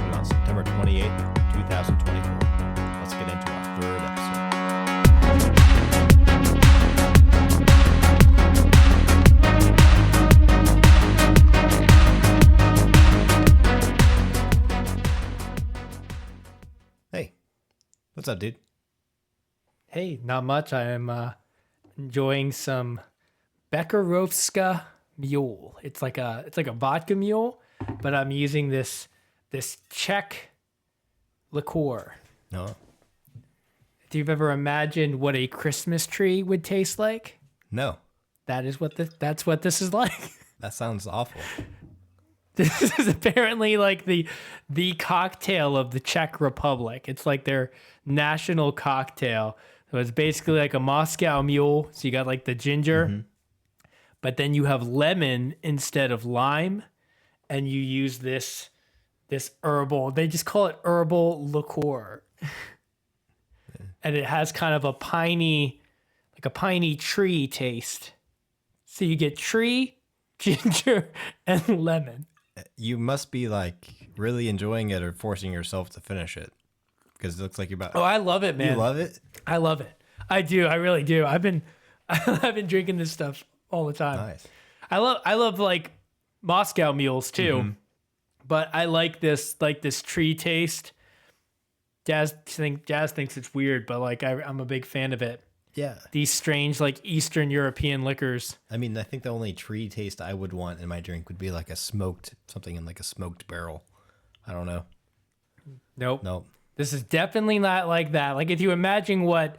recorded on September 28th, 2024. Let's get into our third episode. Hey, what's up, dude? Hey, not much. I am enjoying some Bekarovska mule. It's like a vodka mule, but I'm using this Czech liqueur. No. Do you ever imagined what a Christmas tree would taste like? No. That's what this is like. That sounds awful. This is apparently like the cocktail of the Czech Republic. It's like their national cocktail. So it's basically like a Moscow mule. So you got like the ginger, but then you have lemon instead of lime, and you use this herbal. They just call it herbal liqueur, and it has kind of a piney tree taste. So you get tree, ginger, and lemon. You must be like really enjoying it or forcing yourself to finish it, because it looks like you're about. Oh, I love it, man. You love it? I love it. I do. I really do. I've been drinking this stuff all the time. Nice. I love like Moscow mules too, but I like this tree taste. Jazz thinks it's weird, but like I'm a big fan of it. Yeah. These strange like Eastern European liquors. I mean, I think the only tree taste I would want in my drink would be like something in like a smoked barrel. I don't know. Nope. This is definitely not like that. Like if you imagine what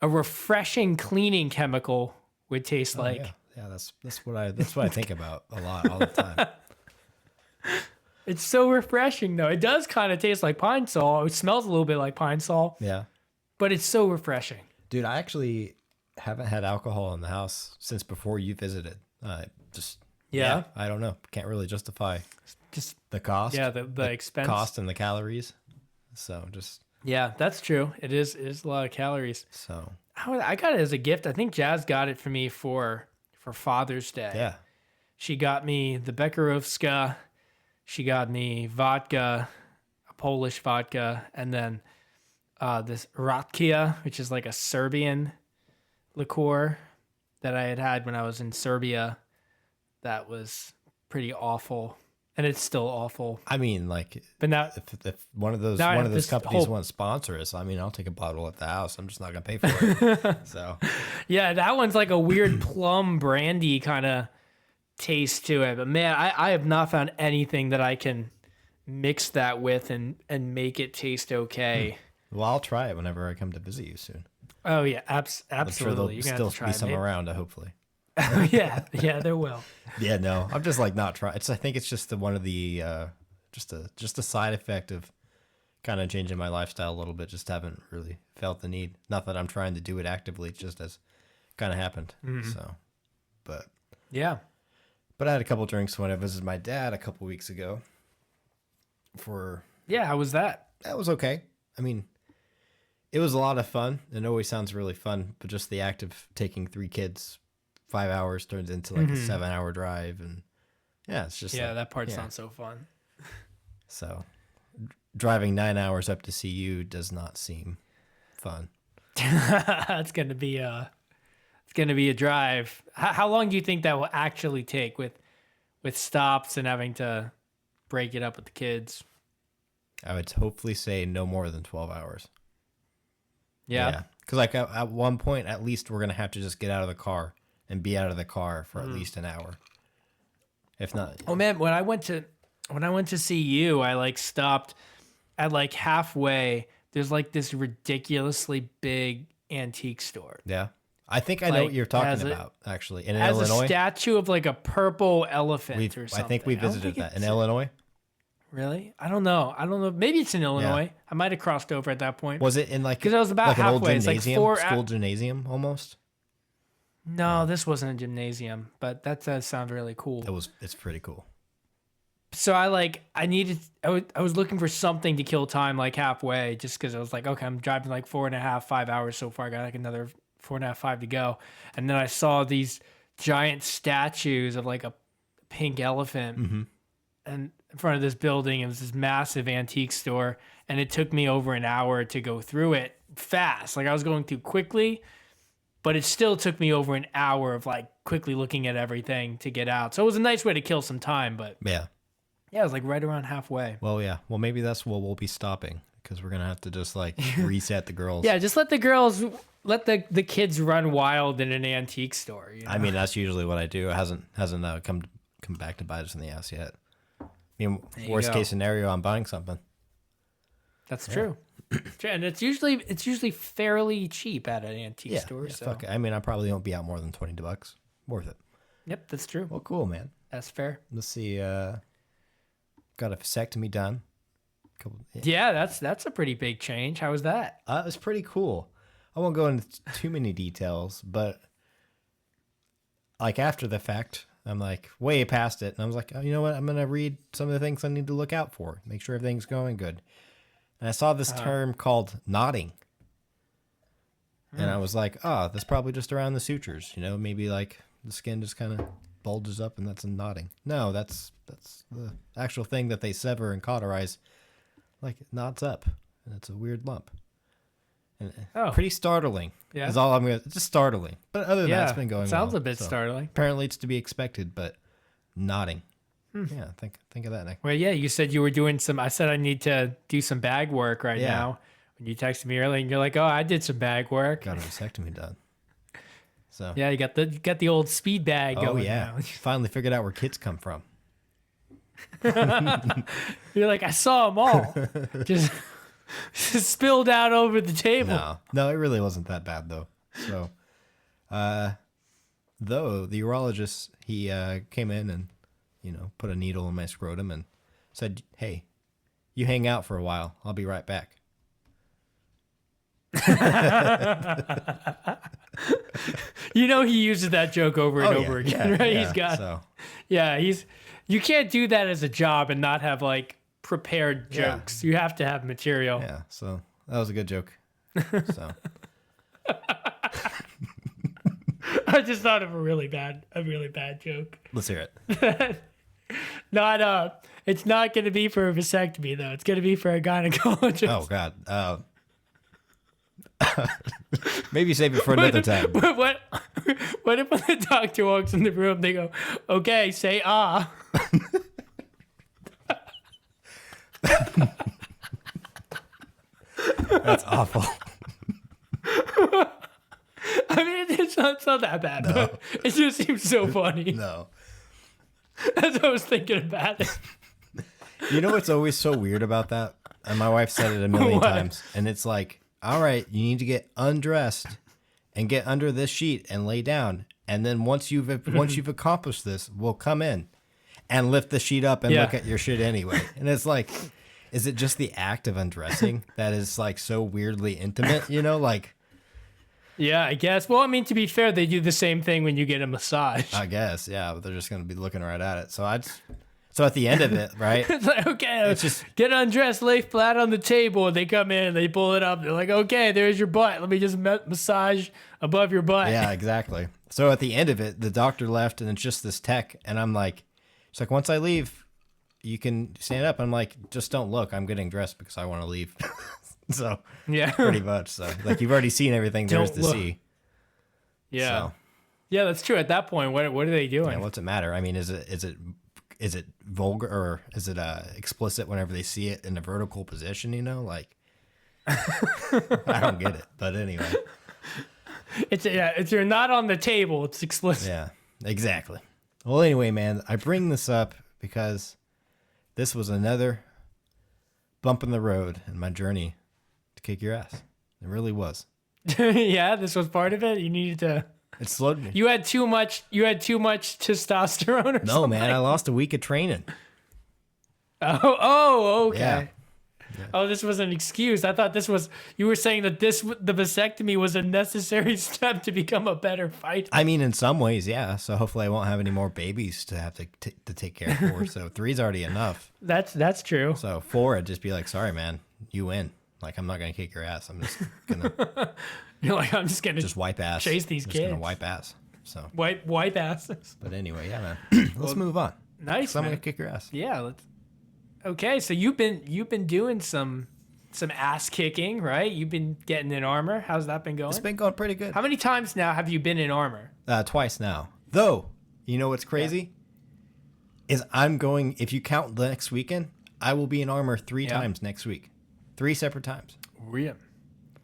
a refreshing cleaning chemical would taste like. Yeah, that's what I think about a lot all the time. It's so refreshing though. It does kind of taste like pine sol. It smells a little bit like pine sol. Yeah. But it's so refreshing. Dude, I actually haven't had alcohol in the house since before you visited. I don't know. Can't really justify Just the cost. Yeah, the expense. Cost and the calories. So just Yeah, that's true. It is a lot of calories. so I got it as a gift. I think Jazz got it for me for Father's Day. yeah. She got me the Bekarovska. She got me vodka, a Polish vodka, and then this Rakia, which is like a Serbian liqueur that I had when I was in Serbia. That was pretty awful, and it's still awful. I mean, like, But now, if one of those now I have companies this want to sponsor us, I mean, I'll take a bottle at the house. I'm just not gonna pay for it. So yeah, that one's like a weird plum brandy kind of taste to it. But man, I have not found anything that I can mix that with and make it taste okay. well, I'll try it whenever I come to visit you soon. Oh yeah, I'm sure absolutely. there'll still be some around, hopefully. yeah, there will. Yeah, no, I'm just like not trying. I think it's just one of the just a side effect of kind of changing my lifestyle a little bit. Just haven't really felt the need. Not that I'm trying to do it actively. It just has kind of happened. So, but I had a couple drinks when I visited my dad a couple weeks ago. How was that? That was okay. I mean, it was a lot of fun. It always sounds really fun, but just the act of taking 3 kids 5 hours turns into like a 7-hour drive, and it's just that part sounds so fun. So driving 9 hours up to see you does not seem fun. It's gonna be a drive. How long do you think that will actually take with stops and having to break it up with the kids? I would hopefully say no more than 12 hours. Yeah. Because like at one point, at least we're going to have to just get out of the car and be out of the car for at least an hour. If not. Oh man, when I went to see you, I like stopped at like halfway. There's like this ridiculously big antique store. Yeah. I think I know what you're talking about, actually. In Illinois? Illinois? A statue of like a purple elephant or something. I think we visited that. In Illinois? Really? I don't know. Maybe it's in Illinois. Yeah. I might have crossed over at that point. Was it in like, because I was about like halfway. an old gymnasium? It's like school gymnasium almost? No, this wasn't a gymnasium, but that does sound really cool. It's pretty cool. So I was looking for something to kill time like halfway, just because I was like, okay, I'm driving like 4.5, 5 hours so far. I got like another 4.5, 5 to go. And then I saw these giant statues of like a pink elephant. And in front of this building. It was this massive antique store, and it took me over an hour to go through it fast. Like I was going through quickly, but it still took me over an hour of like quickly looking at everything to get out. So it was a nice way to kill some time, but Yeah. yeah, it was like right around halfway. Well, yeah. Well, maybe that's where we'll be stopping because we're gonna have to just like reset the girls. Yeah, just let the kids run wild in an antique store. You know? I mean, that's usually what I do. It hasn't come back to bite us in the ass yet. I mean, worst case scenario, I'm buying something. That's true. And it's usually fairly cheap at an antique store. Yeah, So fuck it. I mean, I probably won't be out more than $20. Worth it. Yep, that's true. Well, cool, man. That's fair. Let's see. Got a vasectomy done. Yeah, that's a pretty big change. How was that? It was pretty cool. I won't go into too many details, but like after the fact, I'm like way past it. And I was like, oh, you know what? I'm going to read some of the things I need to look out for. Make sure everything's going good. And I saw this term called nodding. And I was like, oh, that's probably just around the sutures. You know, maybe like the skin just kind of bulges up and that's a nodding. No, that's the actual thing that they sever and cauterize. Like it knots up. And it's a weird lump. And pretty startling. Yeah. Is all I'm going to... Just startling. But other than that, it's been going sounds well. a bit startling. Apparently it's to be expected, but nodding. Yeah, think of that, Nick. Well, yeah, you said you were doing some... I said I need to do some bag work right now. When you texted me earlier, and you're like, oh, I did some bag work. Got a vasectomy done. So yeah, you got the old speed bag going. Oh, yeah. Now. Finally figured out where kids come from. You're like, I saw them all. just spilled out over the table. No, it really wasn't that bad, though. So, though, the urologist, he came in and, put a needle in my scrotum and said, hey, you hang out for a while. I'll be right back. He uses that joke over and over again, right? You can't do that as a job and not have like prepared jokes. You have to have material. Yeah, so that was a good joke. So I just thought of a really bad joke. Let's hear it. It's not going to be for a vasectomy though. It's going to be for a gynecologist. Oh God. Maybe save it for another time. What if when the doctor walks in the room, they go, okay, say ah. That's awful. I mean, it's not that bad, but it just seems so funny. No. As I was thinking about it. You know what's always so weird about that? And my wife said it a million times. And it's like, all right, you need to get undressed and get under this sheet and lay down. And then once you've accomplished this, we'll come in and lift the sheet up and look at your shit anyway. And it's like, is it just the act of undressing that is like so weirdly intimate, like... Yeah, I guess. Well, I mean, to be fair, they do the same thing when you get a massage. I guess, yeah, but they're just going to be looking right at it. So at the end of it, right? It's like, okay, it's just get undressed, lay flat on the table, and they come in and they pull it up. They're like, okay, there's your butt. Let me just massage above your butt. Yeah, exactly. So at the end of it, the doctor left, and it's just this tech, and I'm like, it's like, once I leave, you can stand up. I'm like, just don't look. I'm getting dressed because I want to leave. So yeah, pretty much. So like you've already seen everything there is to see. Yeah, so, yeah, that's true. At that point, what are they doing? Yeah, what's it matter? I mean, is it vulgar or is it explicit whenever they see it in a vertical position? Like I don't get it. But anyway, it's you're not on the table. It's explicit. Yeah, exactly. Well, anyway, man, I bring this up because this was another bump in the road in my journey to kick your ass. It really was. Yeah, this was part of it. You needed to. It slowed me. You had too much testosterone or something? No, man, I lost a week of training. Oh, okay. Yeah. Oh, this was an excuse. I thought you were saying that the vasectomy was a necessary step to become a better fighter. I mean, in some ways, yeah. So hopefully I won't have any more babies to have to take care of for. So 3's already enough. That's true. So 4, I'd just be like, sorry, man, you win. Like, I'm not going to kick your ass. I'm just going to... You're like, I'm just going to... Just wipe ass. Chase these kids. Just going to wipe ass. So Wipe asses. But anyway, yeah, man. Let's move on. Nice, I'm going to kick your ass. Yeah, let's... Okay, so you've been doing some ass kicking, right? You've been getting in armor. How's that been going? It's been going pretty good. How many times now have you been in armor? Twice now. Though, you know what's crazy? Is I'm going, if you count the next weekend, I will be in armor 3 times next week. 3 separate times. Really?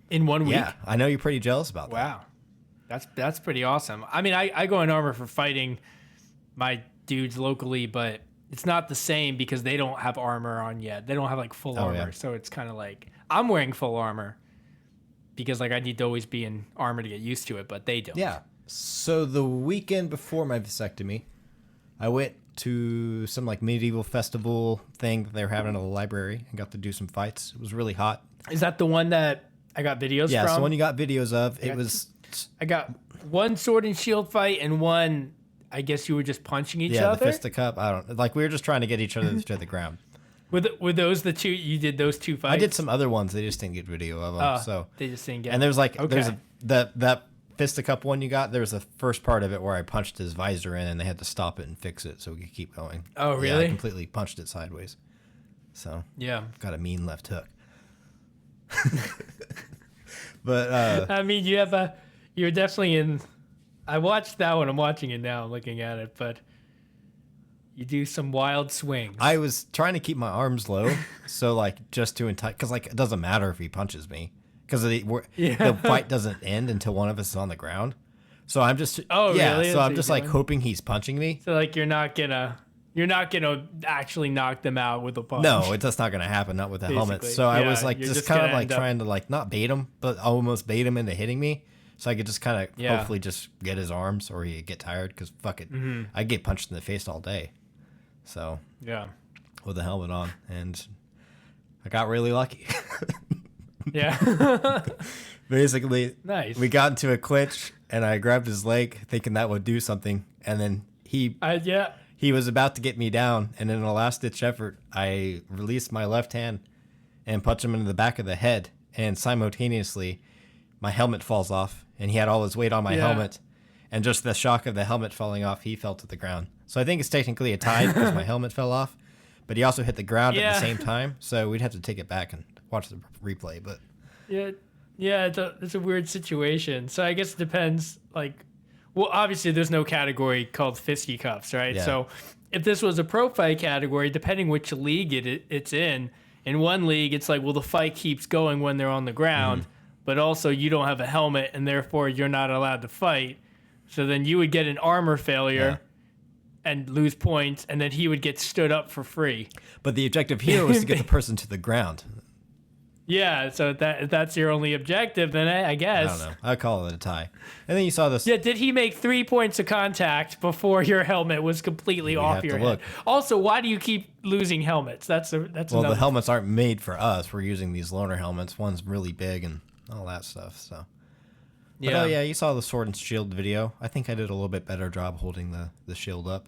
In 1 week? Yeah, I know you're pretty jealous about that. Wow. That's pretty awesome. I mean, I go in armor for fighting my dudes locally, but it's not the same because they don't have armor on yet. They don't have like full armor. Yeah. So it's kind of like I'm wearing full armor because like I need to always be in armor to get used to it, but they don't. Yeah. So the weekend before my vasectomy, I went to some like medieval festival thing that they were having at the library and got to do some fights. It was really hot. Is that the one that I got videos from? Yeah, it's the one you got videos of. I got one sword and shield fight and one, I guess you were just punching each the other? fisticuff. I don't like. We were just trying to get each other to the ground. Were those the two? You did those 2 fights? I did some other ones. They just didn't get video of them. So they just didn't get. And there's like okay. that fisticuff one you got. There was the first part of it where I punched his visor in, and they had to stop it and fix it so we could keep going. Oh, really? Yeah, I completely punched it sideways. So yeah, got a mean left hook. But I mean, you're definitely in. I watched that one. I'm watching it now. I'm looking at it, but you do some wild swings. I was trying to keep my arms low, so like just to entice, because like it doesn't matter if he punches me, because the fight doesn't end until one of us is on the ground. So I'm just really? So I'm just like hoping he's punching me. So like you're not gonna actually knock them out with a punch. No, it's just not gonna happen. Not with the helmet. So I was like just kind of like trying to like not bait him, but almost bait him into hitting me. So I could just kind of hopefully just get his arms, or he'd get tired, because fuck it, I get punched in the face all day. So yeah, with the helmet on, and I got really lucky. Yeah. Basically, nice. We got into a clinch, and I grabbed his leg, thinking that would do something, and then he was about to get me down, and in a last-ditch effort, I released my left hand and punched him into the back of the head, and simultaneously, my helmet falls off, and he had all his weight on my helmet, and just the shock of the helmet falling off, he fell to the ground. So I think it's technically a tie because my helmet fell off, but he also hit the ground at the same time, so we'd have to take it back and watch the replay. But it's a weird situation. So I guess it depends. Like, well, obviously there's no category called fisticuffs, right? Yeah. So if this was a pro fight category, depending which league it's in one league it's like, well, the fight keeps going when they're on the ground. But also you don't have a helmet, and therefore you're not allowed to fight. So then you would get an armor failure and lose points, and then he would get stood up for free. But the objective here was to get the person to the ground. Yeah, so if that's your only objective, then I guess. I don't know. I'd call it a tie. And then you saw this. Yeah, did he make 3 points of contact before your helmet was completely off your head? Look. Also, why do you keep losing helmets? That's the helmets aren't made for us. We're using these loaner helmets. One's really big and all that stuff. So, but you saw the sword and shield video. I think I did a little bit better job holding the shield up.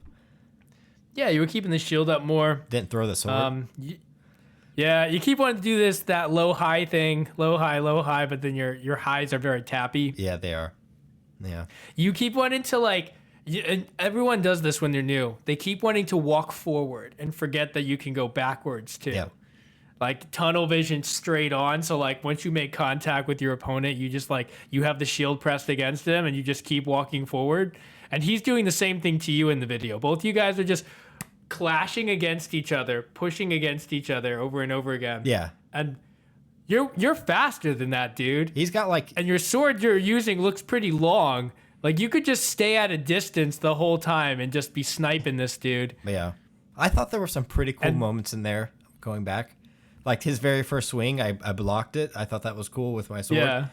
Yeah, you were keeping the shield up more. Didn't throw the sword. You keep wanting to do that low high thing, low high, but then your highs are very tappy. Yeah, they are. Yeah. You keep wanting to and everyone does this when they're new. They keep wanting to walk forward and forget that you can go backwards too. Yeah. Like tunnel vision straight on. So like once you make contact with your opponent, you just you have the shield pressed against him and you just keep walking forward. And he's doing the same thing to you in the video. Both you guys are just clashing against each other, pushing against each other over and over again. Yeah. And you're faster than that, dude. He's got and your sword you're using looks pretty long. Like you could just stay at a distance the whole time and just be sniping this dude. Yeah. I thought there were some pretty cool moments in there going back. Like his very first swing, I blocked it. I thought that was cool with my sword. Yeah.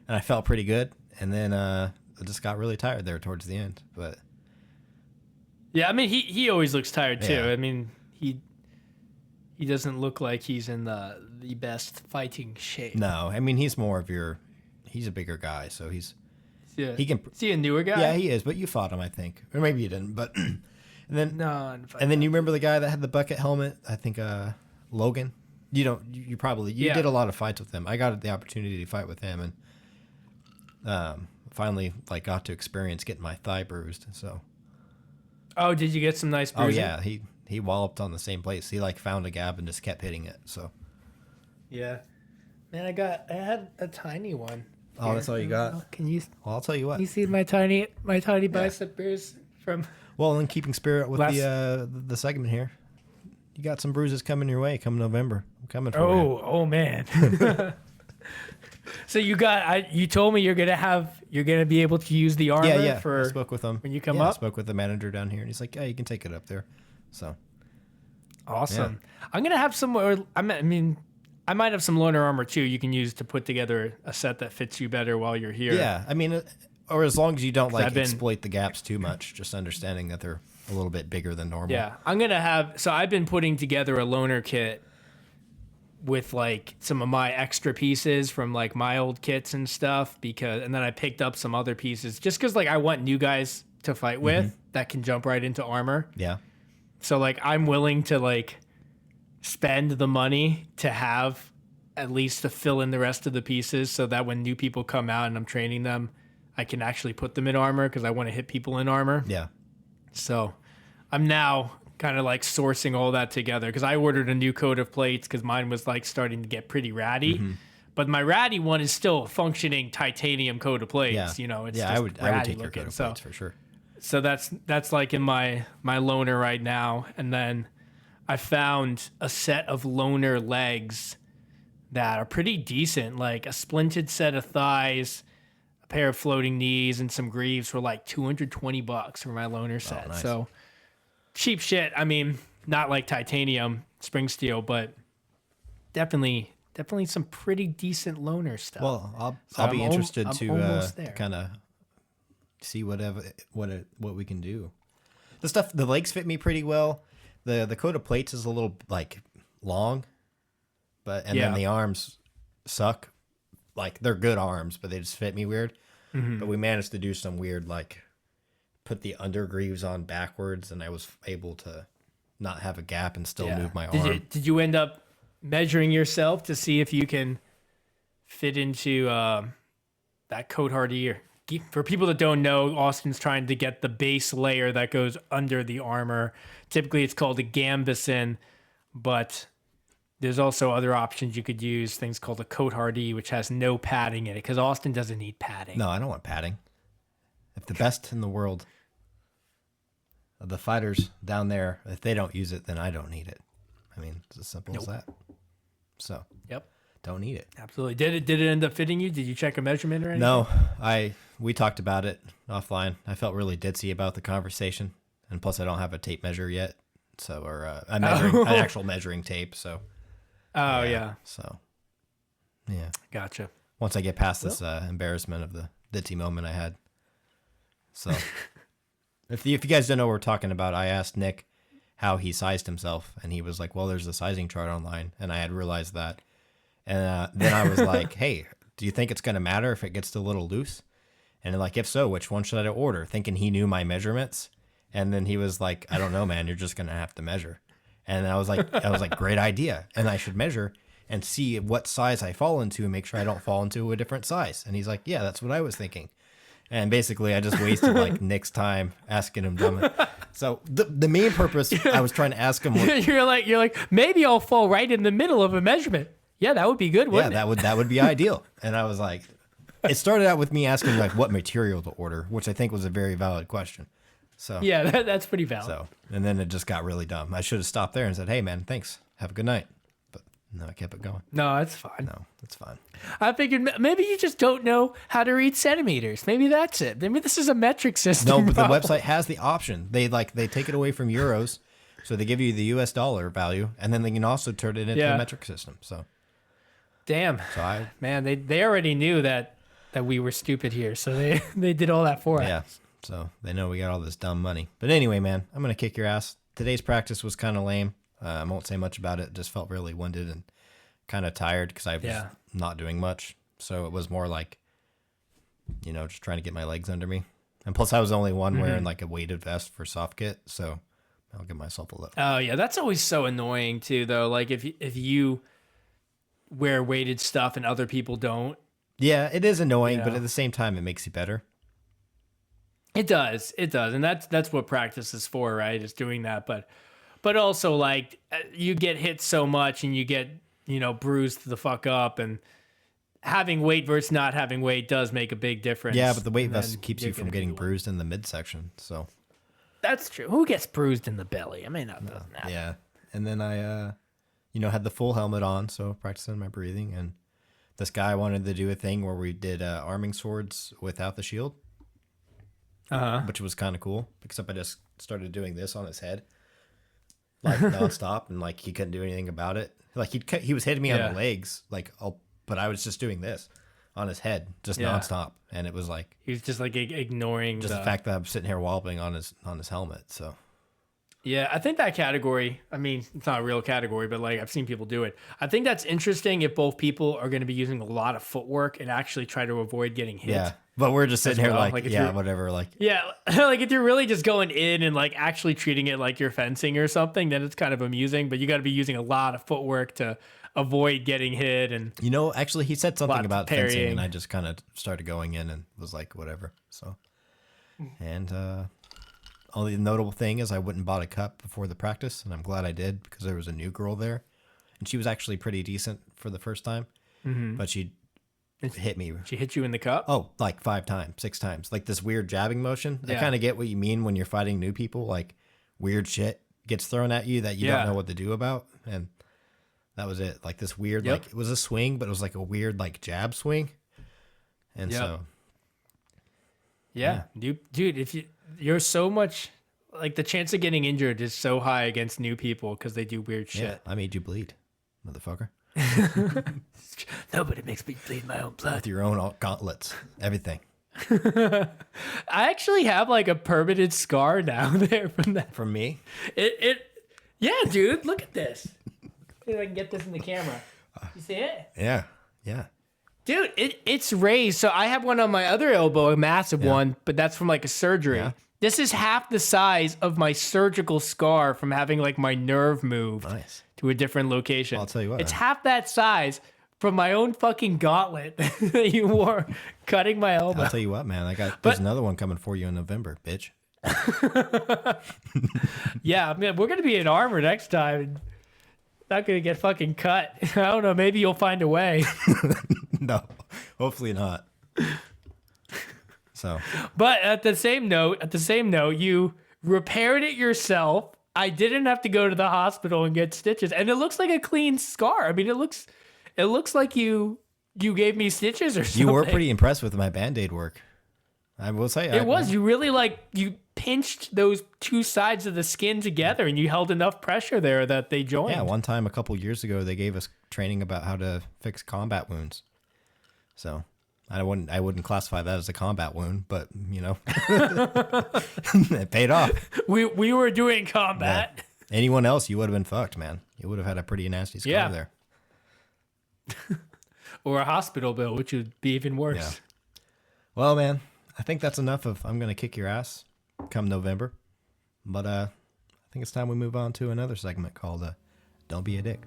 And I felt pretty good. And then I just got really tired there towards the end. But yeah, I mean he always looks tired too. Yeah. I mean he doesn't look like he's in the best fighting shape. No, I mean he's a bigger guy, so he can. Is he a newer guy? Yeah, he is. But you fought him, I think, or maybe you didn't. But and then you remember the guy that had the bucket helmet? I think Logan. You don't. You probably did a lot of fights with him. I got the opportunity to fight with him, and finally got to experience getting my thigh bruised. So. Oh, did you get some nice bruising? Oh yeah, he he walloped on the same place. He like found a gap and just kept hitting it. So Yeah. Man, I had a tiny one. Oh, that's all you got? Can you Well, I'll tell you what. you see my tiny bicep bruise from Well, in keeping spirit with Last- the segment here, you got some bruises coming your way come November. I'm coming for you. Oh man. So you told me you're gonna be able to use the armor Yeah. for I spoke with him when you come I up? spoke with the manager down here, and he's like, "Yeah, you can take it up there." So Awesome. I'm gonna have some more. I mean, I might have some loner armor too. You can use to put together a set that fits you better while you're here. yeah, I mean, or as long as you don't like I've been- exploit the gaps too much, just understanding that they're a little bit bigger than normal. Yeah, I'm gonna have. So I've been putting together a loner kit with like some of my extra pieces from like my old kits and stuff and then I picked up some other pieces just because like I want new guys to fight with that can jump right into armor. Yeah. So like I'm willing to like spend the money to have at least to fill in the rest of the pieces so that when new people come out and I'm training them, I can actually put them in armor because I want to hit people in armor. Yeah. So I'm now kind of like sourcing all that together because I ordered a new coat of plates because mine was like starting to get pretty ratty. But my ratty one is still a functioning titanium coat of plates. Yeah. You know, it's yeah, just I would ratty take your looking. coat of So plates for sure. so that's like in my loner right now. And then I found a set of loner legs that are pretty decent, like a splinted set of thighs, a pair of floating knees, and some greaves for like $220 for my loner set. nice. So cheap shit. I mean, not like titanium spring steel, but definitely some pretty decent loner stuff. Well, So I'll be I'm interested I'm to almost there. kind of see what we can do. The legs fit me pretty well. The coat of plates is a little like long, and then the arms suck. Like they're good arms, but they just fit me weird. But we managed to do some weird like put the undergreaves on backwards, and I was able to not have a gap and still move my arm. Did you end up measuring yourself to see if you can fit into that coat hardy? For people that don't know, Austin's trying to get the base layer that goes under the armor. Typically, it's called a gambeson, but there's also other options you could use, things called a coat hardy, which has no padding in it, because Austin doesn't need padding. No, I don't want padding. If the best in the world, the fighters down there, if they don't use it, then I don't need it. I mean, it's as simple as that. So, Yep, don't need it. absolutely. Did it end up fitting you? Did you check a measurement or anything? No, we talked about it offline. I felt really ditzy about the conversation, and plus I don't have a tape measure yet, or an actual measuring tape. So, Oh yeah. So, yeah. Gotcha. Once I get past this embarrassment of the ditzy moment I had. So, if you guys don't know what we're talking about, I asked Nick how he sized himself, and he was like, "Well, there's a sizing chart online," and I had realized that. And then I was like, "Hey, do you think it's going to matter if it gets a little loose?" And like, if so, which one should I order? Thinking he knew my measurements, and then he was like, "I don't know, man. You're just going to have to measure." And I was like, "Great idea." And I should measure and see what size I fall into and make sure I don't fall into a different size. And he's like, "Yeah, that's what I was thinking." And basically, I just wasted like Nick's time asking him dumb. So the main purpose I was trying to ask him was, you're like maybe I'll fall right in the middle of a measurement. Yeah, that would be good, wouldn't it? that would be ideal. And I was like, it started out with me asking like what material to order, which I think was a very valid question. So Yeah, that's pretty valid. So and then it just got really dumb. I should have stopped there and said, "Hey man, thanks. Have a good night." But no, I kept it going. No, that's fine. No, it's fine. I figured maybe you just don't know how to read centimeters. Maybe that's it. Maybe this is a metric system. No, but problem. the website has the option. They take it away from euros, so they give you the US dollar value, and then they can also turn it into a metric system. So Damn. So Man, they already knew that we were stupid here, so they did all that for us. Yeah. So they know we got all this dumb money. But anyway, man, I'm gonna kick your ass. Today's practice was kind of lame. I won't say much about it. Just felt really winded and kind of tired because I was not doing much. So it was more like, just trying to get my legs under me. And plus, I was the only one wearing like a weighted vest for soft kit, so I'll give myself a look. Oh yeah, that's always so annoying too, though. Like if you wear weighted stuff and other people don't. Yeah, it is annoying, but at the same time, it makes you better. It does, and that's what practice is for, right? Is doing that. But but also like you get hit so much and you get, bruised the fuck up, and having weight versus not having weight does make a big difference. Yeah, but the weight And vest then keeps you're you from gonna be getting the one. bruised in the midsection. So That's true. Who gets bruised in the belly? I mean, that doesn't happen. yeah, and then I, had the full helmet on, so practicing my breathing. And this guy wanted to do a thing where we did arming swords without the shield, which was kind of cool. Except I just started doing this on his head, like nonstop, and like he couldn't do anything about it. Like he was hitting me on the legs, but I was just doing this on his head, just nonstop, and it was like He was just like ignoring just the fact that I'm sitting here walloping on his helmet. So Yeah, I think that category, I mean, it's not a real category, but like I've seen people do it. I think that's interesting if both people are going to be using a lot of footwork and actually try to avoid getting hit. yeah, but we're just sitting here well. like Like, if yeah, you're- whatever. Like Yeah, like if you're really just going in and like actually treating it like you're fencing or something, then it's kind of amusing, but you got to be using a lot of footwork to avoid getting hit. And actually, he said something Lots of about fencing, parrying. and I just kind of started going in and was like, whatever. So, and only notable thing is I went and bought a cup before the practice, and I'm glad I did because there was a new girl there, and she was actually pretty decent for the first time, but she hit me. she hit you in the cup. Oh, like 5 times, 6 times, like this weird jabbing motion. I kind of get what you mean when you're fighting new people, like weird shit gets thrown at you that you don't know what to do about, and that was it. Like this weird, like it was a swing, but it was like a weird, like jab swing. And so, Yeah, dude, if you're so much like the chance of getting injured is so high against new people because they do weird shit. yeah, I made you bleed, motherfucker, Nobody makes me bleed my own blood. with your own gauntlets, everything. I actually have like a permanent scar down there from that. From me, Yeah, dude, look at this. See if I can get this in the camera. You see it? yeah. Dude, it's raised. So I have one on my other elbow, a massive one, but that's from like a surgery. Yeah. This is half the size of my surgical scar from having like my nerve moved Nice. to a different location. I'll tell you what, It's half that size from my own fucking gauntlet that you wore cutting my elbow. I'll tell you what, man. There's another one coming for you in November, bitch. Yeah, I mean, we're going to be in armor next time. And not going to get fucking cut. I don't know. Maybe you'll find a way. No, hopefully not. So, But at the same note, you repaired it yourself. I didn't have to go to the hospital and get stitches, and it looks like a clean scar. I mean, it looks like you gave me stitches or something. you were pretty impressed with my Band-Aid work. I will say It was. You really you pinched those two sides of the skin together, and you held enough pressure there that they joined. Yeah, one time a couple years ago, they gave us training about how to fix combat wounds. So I wouldn't classify that as a combat wound, but it paid off. We were doing combat. Yeah. Anyone else, you would have been fucked, man. You would have had a pretty nasty scar there. Or a hospital bill, which would be even worse. Yeah. Well, man, I think that's enough of I'm gonna kick your ass come November. But I think it's time we move on to another segment called Don't Be a Dick.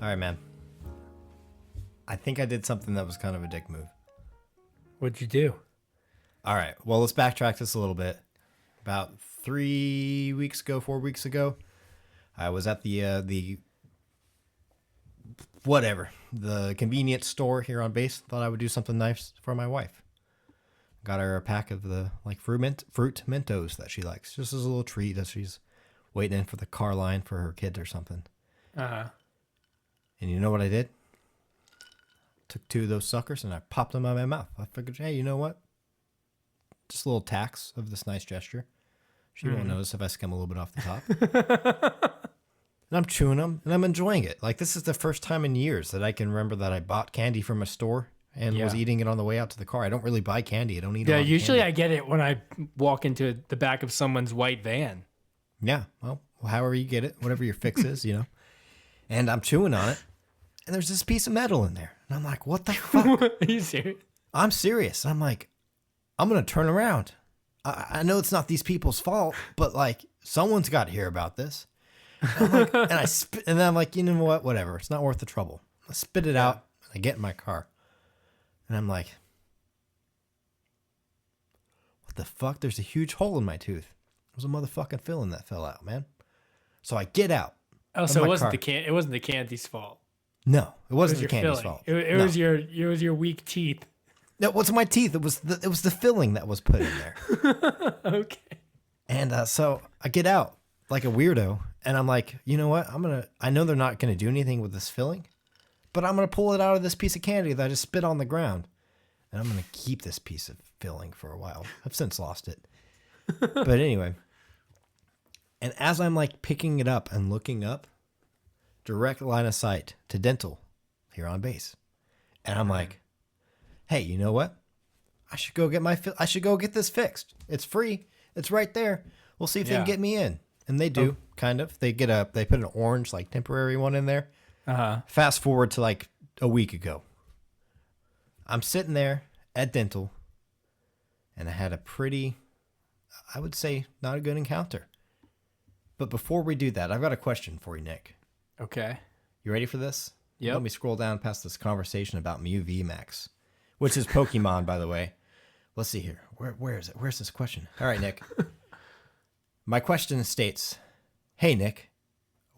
All right, man. I think I did something that was kind of a dick move. What'd you do? All right. Well, let's backtrack this a little bit. About 4 weeks ago, I was at the convenience store here on base. Thought I would do something nice for my wife. Got her a pack of the fruit Mentos that she likes, just as a little treat as she's waiting in for the car line for her kids or something. And you know what I did? Took 2 of those suckers and I popped them out of my mouth. I figured, hey, you know what? Just a little tax of this nice gesture. She won't notice if I skim a little bit off the top. And I'm chewing them and I'm enjoying it. Like, this is the first time in years that I can remember that I bought candy from a store and was eating it on the way out to the car. I don't really buy candy. I don't eat a lot of usually candy. I get it when I walk into the back of someone's white van. Yeah, well, however you get it, whatever your fix is, And I'm chewing on it, and there's this piece of metal in there. And I'm like, what the fuck? Are you serious? I'm serious. I'm like, I'm going to turn around. I know it's not these people's fault, but like someone's got to hear about this. And I'm like, and then I'm like, you know what? Whatever. It's not worth the trouble. I spit it out. I get in my car, and I'm like, what the fuck? There's a huge hole in my tooth. There's a motherfucking filling that fell out, man. So I get out. Oh, so it wasn't it wasn't the candy's fault. No, it wasn't the candy's filling. fault. It was your weak teeth. No, it wasn't my teeth. It was the filling that was put in there. Okay. And so I get out like a weirdo, and I'm like, you know what? I know they're not gonna do anything with this filling, but I'm gonna pull it out of this piece of candy that I just spit on the ground, and I'm gonna keep this piece of filling for a while. I've since lost it, but anyway. And as I'm like picking it up and looking up, direct line of sight to dental here on base, and I'm like, hey, you know what? I should go get this fixed. It's free. It's right there. We'll see if they can get me in. And they do, kind of. They put an orange, like temporary one in there. Fast forward to like a week ago. I'm sitting there at dental, and I had a pretty, I would say, not a good encounter. But before we do that, I've got a question for you, Nick. Okay. You ready for this? Yep. Let me scroll down past this conversation about Mew VMAX, which is Pokemon, by the way. Let's see here. Where is it? Where's this question? All right, Nick. My question states, hey, Nick,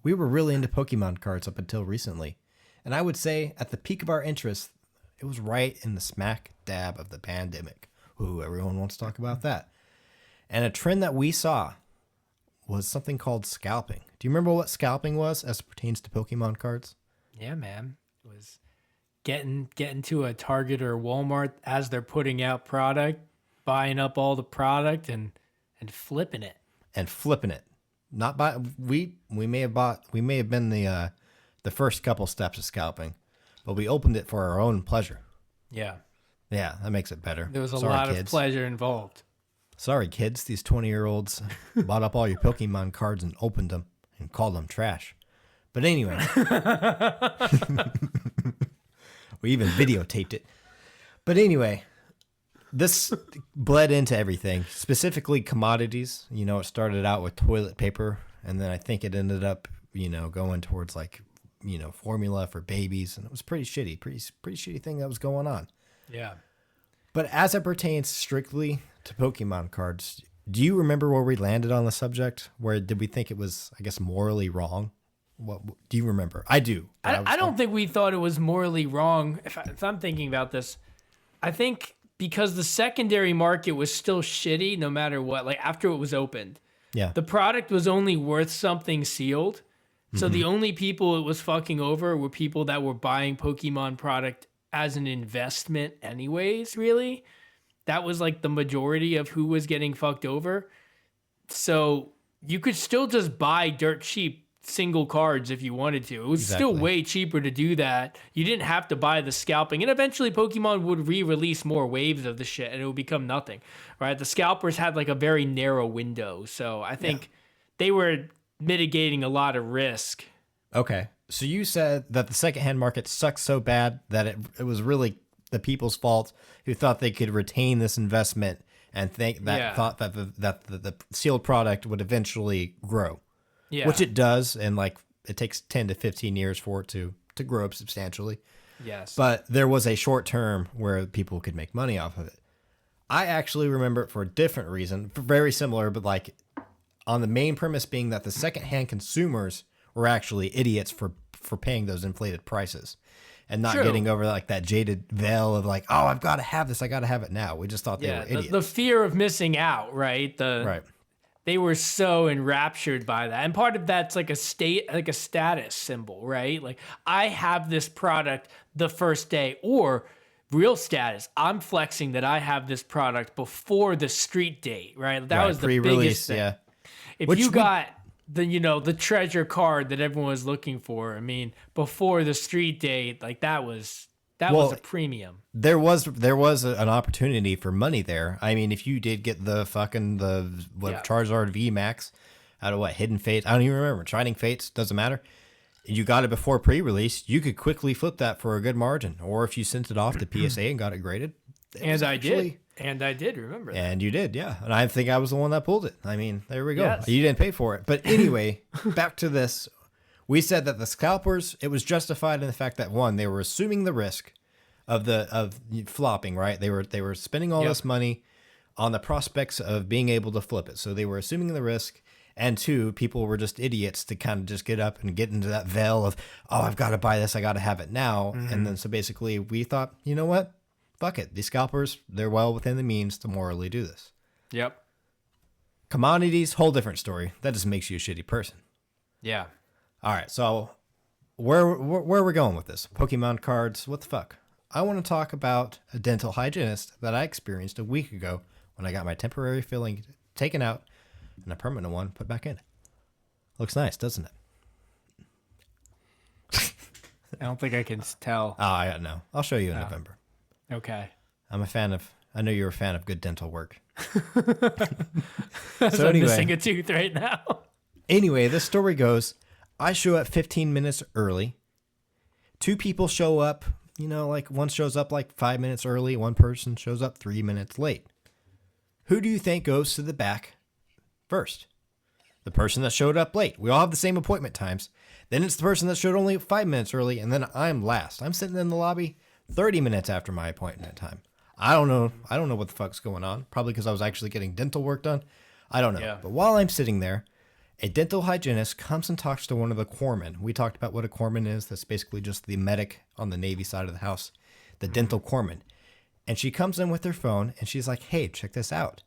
we were really into Pokemon cards up until recently. And I would say at the peak of our interest, it was right in the smack dab of the pandemic. Ooh, everyone wants to talk about that. And a trend that we saw was something called scalping. Do you remember what scalping was as it pertains to Pokemon cards? Yeah, man. It was getting to a Target or Walmart as they're putting out product, buying up all the product and flipping it. And flipping it. Not by we may have been the first couple steps of scalping, but we opened it for our own pleasure. Yeah. Yeah, that makes it better. There was a lot of pleasure involved. Sorry, kids. These 20-year-olds bought up all your Pokemon cards and opened them and called them trash. But anyway, we even videotaped it. But anyway, this bled into everything, specifically commodities. You know, it started out with toilet paper, and then I think it ended up, going towards like, formula for babies, and it was pretty shitty thing that was going on. Yeah. But as it pertains strictly to Pokemon cards, do you remember where we landed on the subject? Where did we think it was, I guess, morally wrong? What do you remember? I do. I don't think we thought it was morally wrong. If I'm thinking about this, I think because the secondary market was still shitty no matter what, like after it was opened. Yeah. The product was only worth something sealed. So the only people it was fucking over were people that were buying Pokemon product as an investment anyways, really. That was like the majority of who was getting fucked over. So you could still just buy dirt cheap single cards if you wanted to. It was still way cheaper to do that. You didn't have to buy the scalping. And eventually Pokemon would re-release more waves of the shit and it would become nothing, right? The scalpers had like a very narrow window. So I think they were mitigating a lot of risk. Okay. So you said that the secondhand market sucks so bad that it was really the people's fault who thought they could retain this investment and thought that the sealed product would eventually grow. Yeah. Which it does, and like it takes 10 to 15 years for it to grow up substantially. Yes. But there was a short term where people could make money off of it. I actually remember it for a different reason, very similar, but like on the main premise being that the secondhand consumers were actually idiots for paying those inflated prices and not getting over like that jaded veil of like, oh, I've got to have this. I got to have it now. We just thought they were idiots. The fear of missing out, right? Right. They were so enraptured by that. And part of that's like a status symbol, right? Like I have this product the first day, or real status. I'm flexing that I have this product before the street date, right? That was the biggest thing. Yeah. If you got the treasure card that everyone was looking for, I mean, before the street date, like that was a premium. There was an opportunity for money there. I mean, if you did get the Charizard VMAX out of Hidden Fates, I don't even remember. Shining Fates, doesn't matter. you got it before pre-release, you could quickly flip that for a good margin. Or if you sent it off to PSA and got it graded. And I did. Remember that. And you did, yeah. And I think I was the one that pulled it. I mean, there we go. Yes. You didn't pay for it. But anyway, back to this. We said that the scalpers, it was justified in the fact that, one, they were assuming the risk of flopping, right? They were spending all this money on the prospects of being able to flip it. So they were assuming the risk. And two, people were just idiots to kind of just get up and get into that veil of, oh, I've got to buy this. I got to have it now. And then so basically we thought, you know what? Fuck it. These scalpers, they're well within the means to morally do this. Yep. Commodities, whole different story. That just makes you a shitty person. Yeah. All right. So where are we going with this? Pokemon cards, what the fuck? I want to talk about a dental hygienist that I experienced a week ago when I got my temporary filling taken out and a permanent one put back in. Looks nice, doesn't it? I don't think I can tell. Oh, I know. I'll show you in November. Okay. I know you're a fan of good dental work. So I'm missing a tooth right now. Anyway, this story goes, I show up 15 minutes early. Two people show up, like one shows up like 5 minutes early. One person shows up 3 minutes late. Who do you think goes to the back first? The person that showed up late. We all have the same appointment times. Then it's the person that showed only 5 minutes early, and then I'm last. I'm sitting in the lobby 30 minutes after my appointment time. I don't know what the fuck's going on. Probably because I was actually getting dental work done. I don't know. Yeah. But while I'm sitting there, a dental hygienist comes and talks to one of the corpsmen. We talked about what a corpsman is. That's basically just the medic on the Navy side of the house, the dental corpsman. And she comes in with her phone, and she's like, hey, check this out.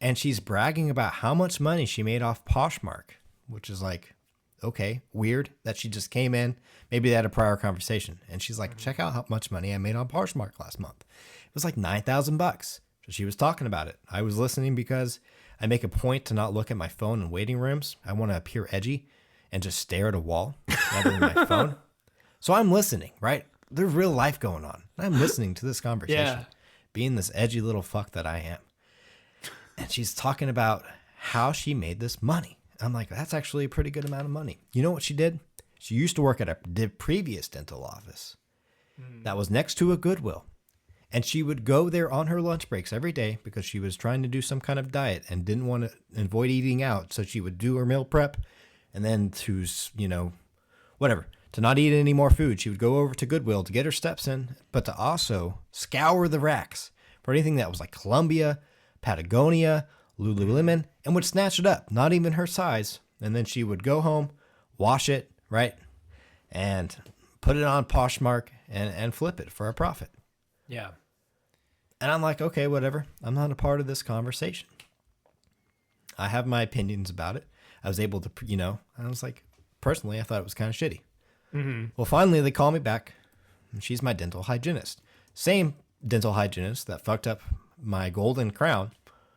And she's bragging about how much money she made off Poshmark, which is like, okay, weird that she just came in. Maybe they had a prior conversation. And she's like, check out how much money I made on Poshmark last month. It was like $9,000. So she was talking about it. I was listening because I make a point to not look at my phone in waiting rooms. I want to appear edgy and just stare at a wall rather than my phone. So I'm listening, right? There's real life going on. I'm listening to this conversation, being this edgy little fuck that I am. And she's talking about how she made this money. I'm like, that's actually a pretty good amount of money. You know what she did? She used to work at a previous dental office that was next to a Goodwill. And she would go there on her lunch breaks every day because she was trying to do some kind of diet and didn't want to avoid eating out. So she would do her meal prep and then to not eat any more food. She would go over to Goodwill to get her steps in, but to also scour the racks for anything that was like Columbia, Patagonia, Lululemon, and would snatch it up, not even her size. And then she would go home, wash it, right? And put it on Poshmark and flip it for a profit. Yeah. And I'm like, okay, whatever. I'm not a part of this conversation. I have my opinions about it. I was able to, I was like, personally, I thought it was kind of shitty. Mm-hmm. Well, finally, they call me back. And she's my dental hygienist. Same dental hygienist that fucked up my golden crown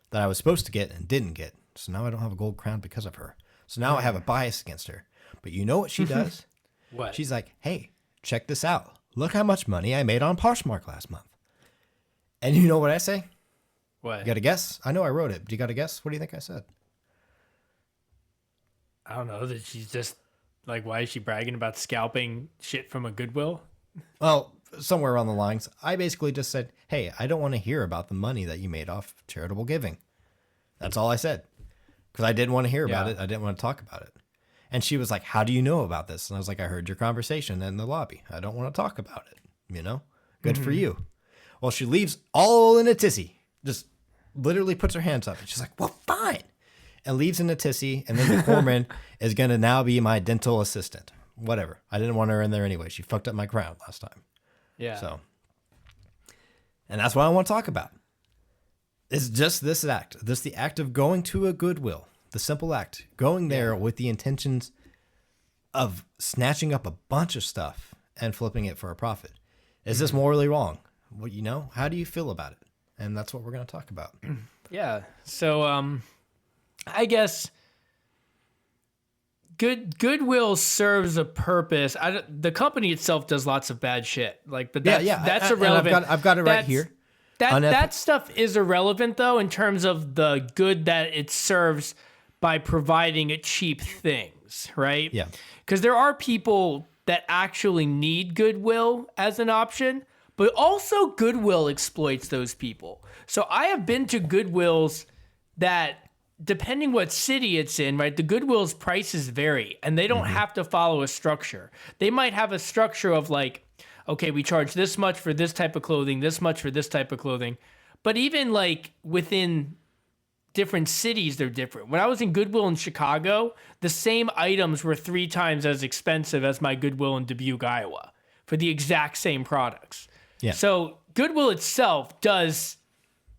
that I was supposed to get and didn't get. So now I don't have a gold crown because of her. So now I have a bias against her. But you know what she does? What? She's like, hey, check this out. Look how much money I made on Poshmark last month. And you know what I say? What? You got a guess? I know I wrote it. Do you got a guess? What do you think I said? I don't know. That she's just like, why is she bragging about scalping shit from a Goodwill? Well, somewhere around the lines, I basically just said, hey, I don't want to hear about the money that you made off charitable giving. That's all I said. Because I didn't want to hear about it. I didn't want to talk about it. And she was like, how do you know about this? And I was like, I heard your conversation in the lobby. I don't want to talk about it. Good for you. Well, she leaves all in a tizzy. Just literally puts her hands up. And she's like, well, fine. And leaves in a tizzy. And then the corpsman is going to now be my dental assistant. Whatever. I didn't want her in there anyway. She fucked up my crown last time. Yeah. So, and that's what I want to talk about. It's just this act. This the act of going to a Goodwill. The simple act. Going there with the intentions of snatching up a bunch of stuff and flipping it for a profit. Is this morally wrong? Well, how do you feel about it? And that's what we're going to talk about. Yeah. So, I guess Goodwill serves a purpose. The company itself does lots of bad shit. But that's irrelevant. I've got it right here. That stuff is irrelevant though in terms of the good that it serves by providing a cheap thing. things, right? Yeah. Because there are people that actually need Goodwill as an option, but also Goodwill exploits those people. So I have been to Goodwills that, depending what city it's in, right, the Goodwill's prices vary, and they don't have to follow a structure. They might have a structure of like, okay, we charge this much for this type of clothing, this much for this type of clothing. But even like within different cities, they're different. When I was in Goodwill in Chicago, the same items were 3 times as expensive as my Goodwill in Dubuque, Iowa, for the exact same products. Yeah. So Goodwill itself does,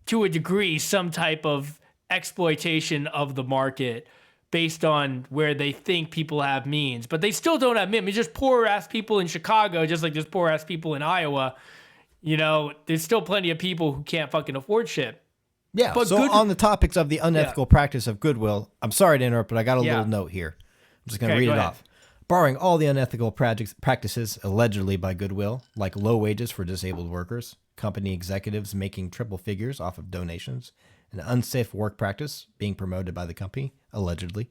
to a degree, some type of exploitation of the market based on where they think people have means. But they still don't have means. I mean, just poor-ass people in Chicago, just like there's poor-ass people in Iowa. You know, there's still plenty of people who can't fucking afford shit. Yeah, But so on the topics of the unethical practice of Goodwill, I'm sorry to interrupt, but I got a little note here. I'm just going to read go it ahead. off. Barring all the unethical practices allegedly by Goodwill, like low wages for disabled workers, company executives making triple figures off of donations, and unsafe work practice being promoted by the company, allegedly,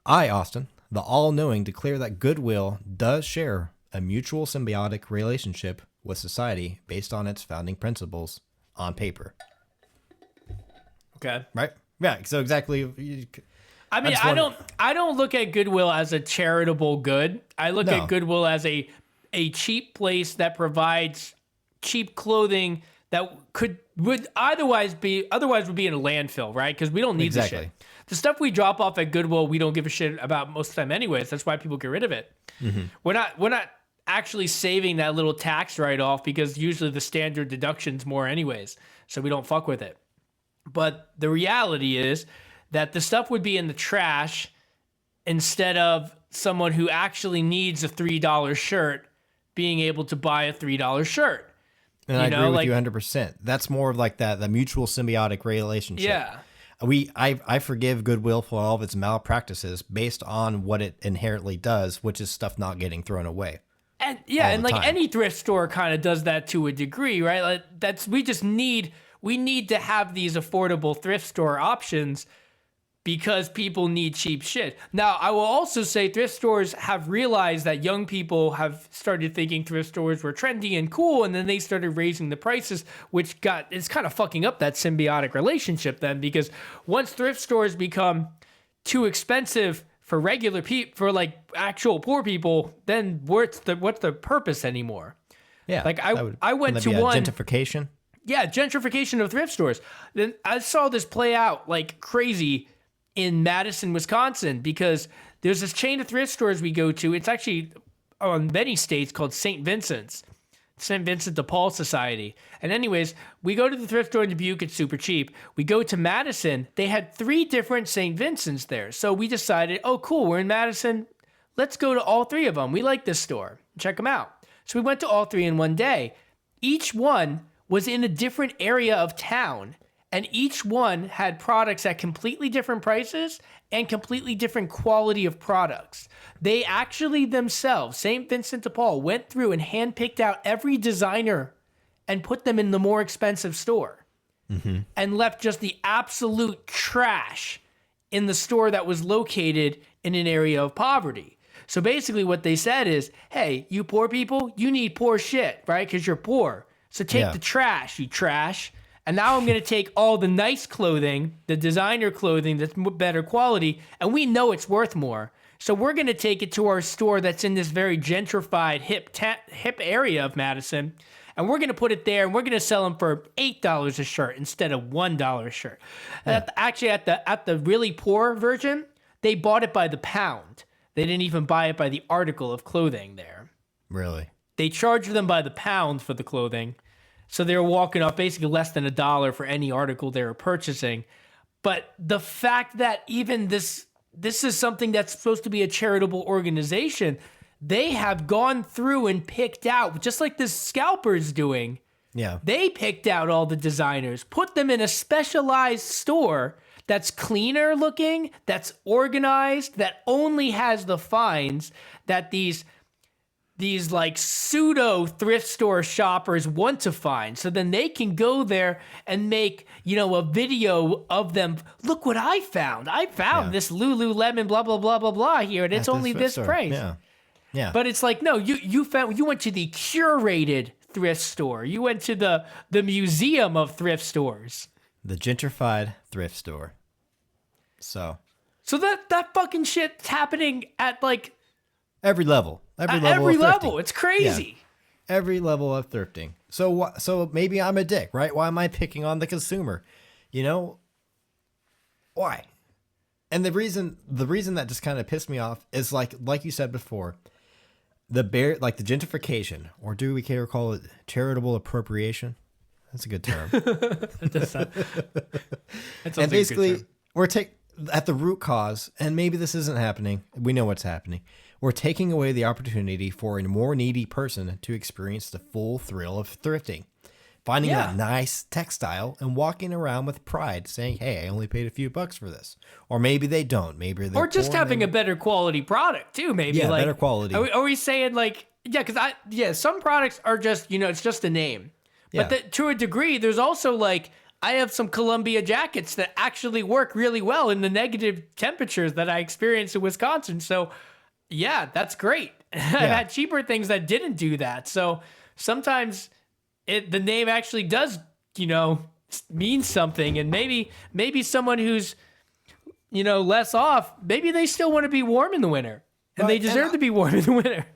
I, Austin, the all-knowing, declare that Goodwill does share a mutual symbiotic relationship with society based on its founding principles on paper. Okay. Right? Yeah, so exactly. I mean, I don't look at Goodwill as a charitable good. I look at Goodwill as a cheap place that provides cheap clothing that would otherwise would be in a landfill, right? Because we don't need the shit. The stuff we drop off at Goodwill, we don't give a shit about most of the time anyways. That's why people get rid of it. We're not actually saving that little tax write-off because usually the standard deduction's more anyways. So we don't fuck with it. But the reality is that the stuff would be in the trash instead of someone who actually needs a $3 shirt being able to buy a $3 shirt. And I agree with you 100%. That's more of like the mutual symbiotic relationship. Yeah. I forgive Goodwill for all of its malpractices based on what it inherently does, which is stuff not getting thrown away. And yeah, and like time. any thrift store kind of does that to a degree, right? Like we need to have these affordable thrift store options because people need cheap shit. Now, I will also say thrift stores have realized that young people have started thinking thrift stores were trendy and cool, and then they started raising the prices, which it's kind of fucking up that symbiotic relationship then, because once thrift stores become too expensive for regular people, for like actual poor people, then what's the purpose anymore? Yeah. Like I went to one gentrification. Yeah, gentrification of thrift stores. Then I saw this play out like crazy in Madison, Wisconsin, because there's this chain of thrift stores we go to. It's actually on many states called St. Vincent de Paul Society. And anyways, we go to the thrift store in Dubuque. It's super cheap. We go to Madison. They had 3 different St. Vincent's there. So we decided, oh, cool, we're in Madison. Let's go to all 3 of them. We like this store. Check them out. So we went to all 3 in one day. Each one was in a different area of town, and each one had products at completely different prices and completely different quality of products. They actually themselves, St. Vincent de Paul, went through and handpicked out every designer and put them in the more expensive store and left just the absolute trash in the store that was located in an area of poverty. So basically what they said is, hey, you poor people, you need poor shit, right? Because you're poor. So take the trash, you trash. And now I'm going to take all the nice clothing, the designer clothing that's better quality, and we know it's worth more. So we're going to take it to our store that's in this very gentrified, hip area of Madison, and we're going to put it there, and we're going to sell them for $8 a shirt instead of $1 a shirt. Yeah. Actually, at the really poor version, they bought it by the pound. They didn't even buy it by the article of clothing there. Really? They charged them by the pound for the clothing. So they were walking off basically less than $1 for any article they were purchasing. But the fact that even this is something that's supposed to be a charitable organization, they have gone through and picked out, just like this scalper's doing. Yeah. They picked out all the designers, put them in a specialized store that's cleaner looking, that's organized, that only has the finds that these these like pseudo thrift store shoppers want to find. So then they can go there and make, a video of them. Look what I found. I found this Lululemon blah, blah, blah, blah, blah here. And it's only this price. Yeah. Yeah. But it's like, no, you went to the curated thrift store. You went to the museum of thrift stores. The gentrified thrift store. So that fucking shit's happening at like every level. Every level. It's crazy. Yeah. Every level of thrifting. So maybe I'm a dick, right? Why am I picking on the consumer? Why? And the reason that just kind of pissed me off is like you said before, the gentrification, or do we care to call it charitable appropriation? That's a good term. And basically, we're at the root cause, and maybe this isn't happening. We know what's happening. We're taking away the opportunity for a more needy person to experience the full thrill of thrifting. Finding that nice textile and walking around with pride saying, hey, I only paid a few bucks for this. Or maybe they don't. Maybe they're or just having a better quality product too, maybe. Yeah, better quality. Are we saying some products are just, it's just a name. But to a degree, there's also I have some Columbia jackets that actually work really well in the negative temperatures that I experience in Wisconsin. So yeah, that's great. I've had cheaper things that didn't do that. So sometimes the name actually does, mean something. And maybe someone who's, less off, maybe they still want to be warm in the winter. And they deserve to be warm in the winter.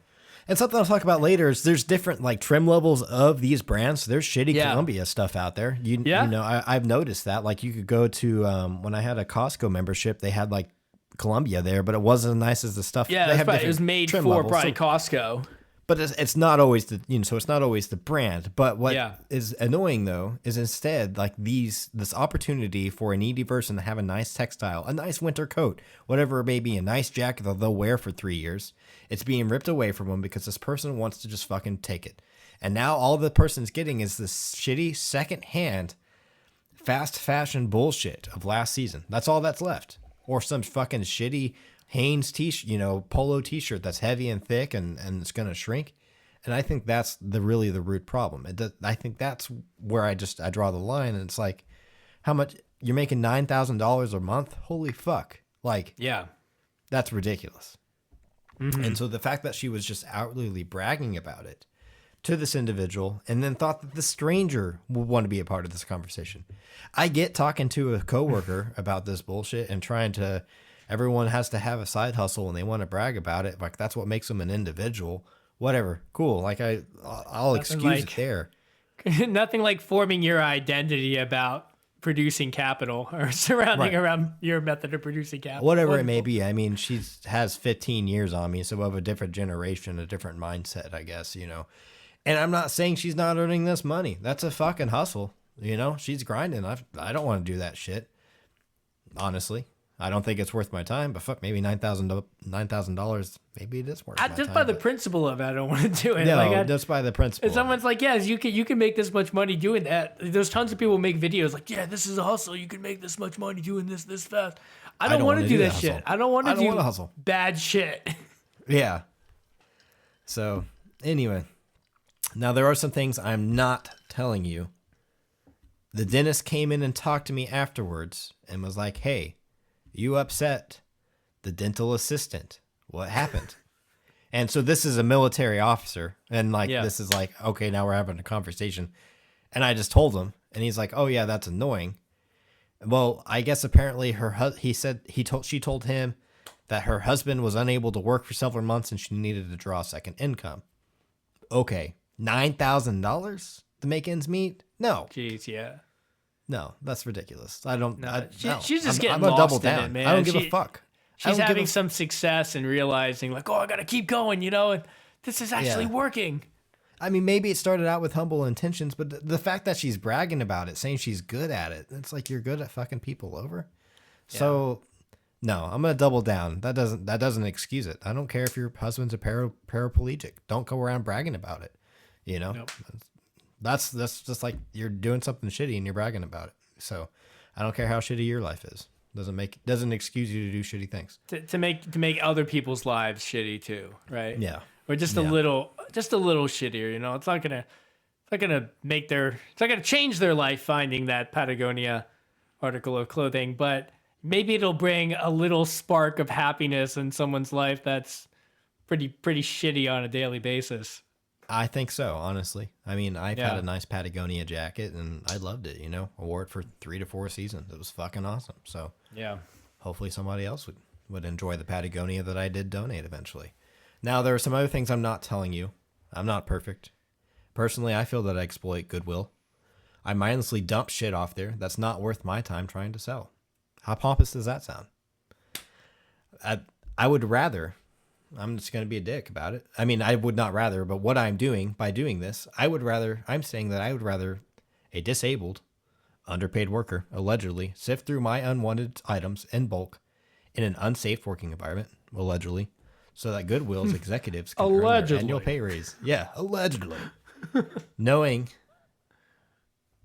And something I'll talk about later is there's different trim levels of these brands. There's shitty Columbia stuff out there. I've noticed that. You could go to when I had a Costco membership, they had Columbia there, but it wasn't as nice as the stuff. Yeah, it was made for levels. probably Costco. But it's not always so it's not always the brand. But what is annoying though is instead this opportunity for a needy person to have a nice textile, a nice winter coat, whatever it may be, a nice jacket that they'll wear for 3 years. It's being ripped away from them because this person wants to just fucking take it. And now all the person's getting is this shitty secondhand fast fashion bullshit of last season. That's all that's left. Or some fucking shitty Hanes t-shirt, polo t-shirt that's heavy and thick and it's going to shrink. And I think that's really the root problem. I think that's where I draw the line. And it's how much you're making $9,000 a month? Holy fuck. That's ridiculous. Mm-hmm. And so the fact that she was just outwardly bragging about it to this individual and then thought that the stranger would want to be a part of this conversation. I get talking to a coworker about this bullshit and everyone has to have a side hustle and they want to brag about it. That's what makes them an individual. Whatever. Cool. I'll excuse it there. Nothing like forming your identity about producing capital or surrounding around your method of producing capital. Whatever it may be. I mean, she has 15 years on me, so of a different generation, a different mindset, I guess, And I'm not saying she's not earning this money. That's a fucking hustle. She's grinding. I don't want to do that shit. Honestly. I don't think it's worth my time, but fuck, maybe $9,000, maybe it is worth my time. Just by the principle of it, I don't want to do it. No, just by the principle. If someone's yes, you can make this much money doing that. There's tons of people who make videos this is a hustle. You can make this much money doing this fast. I don't want to do that shit. I don't want to do hustle. Bad shit. Yeah. So, anyway. Now, there are some things I'm not telling you. The dentist came in and talked to me afterwards and was like, hey, you upset the dental assistant. What happened? And so this is a military officer. And this is okay, now we're having a conversation. And I just told him. And he's like, oh, yeah, that's annoying. Well, I guess apparently she told him that her husband was unable to work for several months and she needed to draw a second income. Okay. $9,000 to make ends meet? No. Jeez, yeah. No, that's ridiculous. I don't. No, she's just getting I'm lost double in down. it, man. I don't give a fuck. She's having some success and realizing I gotta keep going, and this is actually working. I mean, maybe it started out with humble intentions, but the fact that she's bragging about it, saying she's good at it, it's you're good at fucking people over. Yeah. So, no, I'm gonna double down. That doesn't excuse it. I don't care if your husband's a paraplegic. Don't go around bragging about it. Nope. That's just you're doing something shitty and you're bragging about it. So I don't care how shitty your life is. Doesn't excuse you to do shitty things. To make other people's lives shitty too, right? Yeah. or just a little shittier. You know, it's not gonna change their life finding that Patagonia article of clothing, but maybe it'll bring a little spark of happiness in someone's life that's pretty shitty on a daily basis. I think so, honestly. I mean, I've had a nice Patagonia jacket, and I loved it, you know. I wore it for 3 to 4 seasons. It was fucking awesome. So yeah, hopefully somebody else would enjoy the Patagonia that I did donate eventually. Now, there are some other things I'm not telling you. I'm not perfect. Personally, I feel that I exploit goodwill. I mindlessly dump shit off there that's not worth my time trying to sell. How pompous does that sound? I would rather... I'm just going to be a dick about it. I mean, I would not rather, but what I'm doing by doing this, I'm saying that I would rather a disabled, underpaid worker, allegedly, sift through my unwanted items in bulk in an unsafe working environment, allegedly, so that Goodwill's executives can earn their annual pay raise. Yeah, allegedly. Knowing,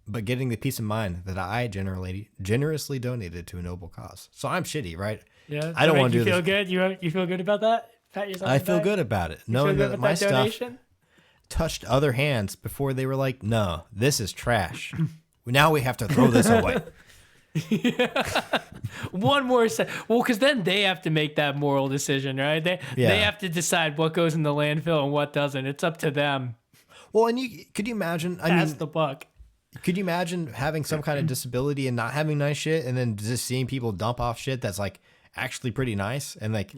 but getting the peace of mind that I generously donated to a noble cause. So I'm shitty, right? Yeah, I don't want to do feel this. Good? You feel good about that? I feel good about it, knowing that my stuff touched other hands before they were like, no, this is trash. Now we have to throw this away. One more well, because then they have to make that moral decision, right? They have to decide what goes in the landfill and what doesn't. It's up to them. Well, and could you imagine? Pass the buck. Could you imagine having some kind of disability and not having nice shit, and then just seeing people dump off shit that's like actually pretty nice, and like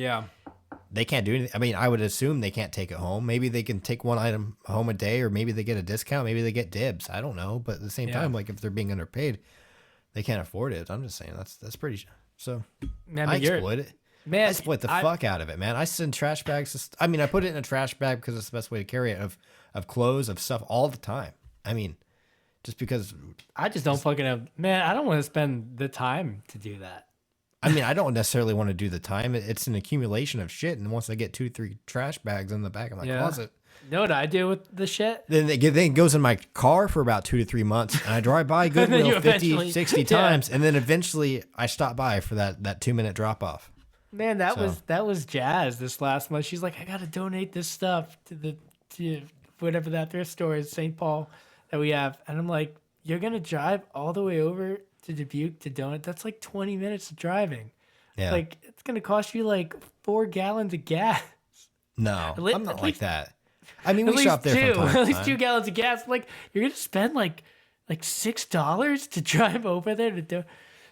they can't do anything. I mean, I would assume they can't take it home. Maybe they can take one item home a day, or maybe they get a discount. Maybe they get dibs. I don't know. But at the same time, like if they're being underpaid, they can't afford it. I'm just saying that's pretty. So I exploit it. Man, I exploit the fuck out of it, man. I send trash bags. I mean, I put it in a trash bag because it's the best way to carry it of clothes, of stuff all the time. I mean, just because I just don't fucking have. Man, I don't want to spend the time to do that. I mean, I don't necessarily want to do the time. It's an accumulation of shit, and once I get 2-3 trash bags in the back of my closet, you know what I do with the shit? Then it goes in my car for about 2 to 3 months, and I drive by Goodwill 50, 60 times, and then eventually I stop by for that 2-minute drop off. Man, that was Jazz this last month. She's like, I gotta donate this stuff to whatever that thrift store is, St. Paul, that we have, and I'm like, you're gonna drive all the way over to Dubuque to donate? That's like 20 minutes of driving. Yeah. Like, it's going to cost you like 4 gallons of gas. No, I'm not like that. I mean, we shop there from time to time. At least 2 gallons of gas. Like, you're going to spend like $6 to drive over there to do.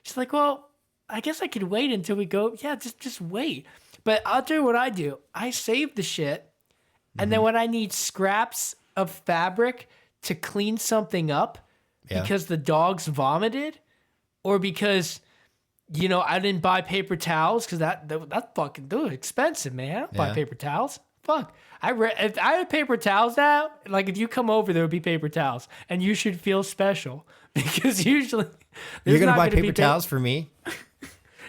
She's like, well, I guess I could wait until we go. Yeah, just wait. But I'll tell you what I do. I save the shit. And then when I need scraps of fabric to clean something up because the dogs vomited, or because, you know, I didn't buy paper towels because that fucking, those are expensive, man. I don't buy paper towels. Fuck. If I had paper towels now, like if you come over, there would be paper towels, and you should feel special because usually you're gonna buy paper towels for me.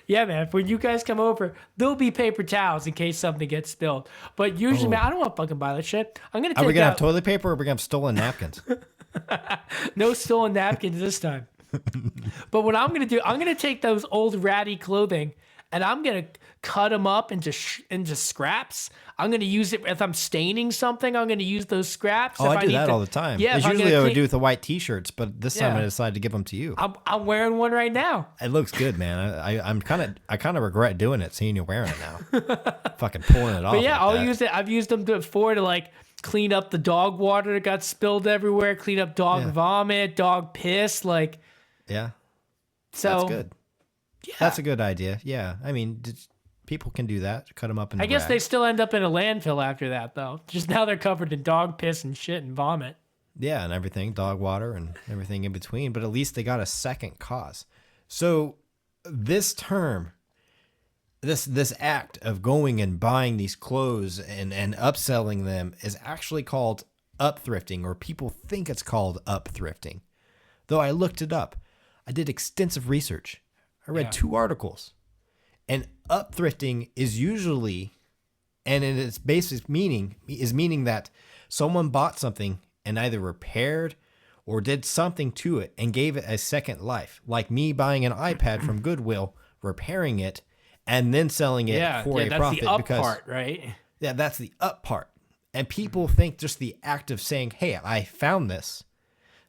Yeah, man. When you guys come over, there'll be paper towels in case something gets spilled. But usually, man, I don't want to fucking buy that shit. I'm gonna. Are we gonna have toilet paper, or are we gonna have stolen napkins? No stolen napkins this time. But what I'm going to do, I'm going to take those old ratty clothing and I'm going to cut them up into scraps. I'm going to use it if I'm staining something. I'm going to use those scraps. Oh, I do that all the time. Yeah, it's usually I would do with the white t-shirts, but this time I decided to give them to you. I'm wearing one right now. It looks good, man. I kind of regret doing it, seeing you wearing it now. Fucking pulling it off. But yeah, I'll use it. I've used them before to like clean up the dog water that got spilled everywhere, clean up dog vomit, dog piss, like. Yeah. So that's good. Yeah. That's a good idea. Yeah. I mean, people can do that. Cut them up in I guess they still end up in a landfill after that, though. Just now they're covered in dog piss and shit and vomit. Yeah, and everything, dog water and everything in between. But at least they got a second cause. So this term, this act of going and buying these clothes and upselling them is actually called upthrifting, or people think it's called upthrifting. Though I looked it up. I did extensive research. I read 2 articles. And upthrifting is usually, and in its basic meaning, is meaning that someone bought something and either repaired or did something to it and gave it a second life. Like me buying an iPad from Goodwill, repairing it, and then selling it for a profit. That's the up part, right? Yeah, that's the up part. And people think just the act of saying, hey, I found this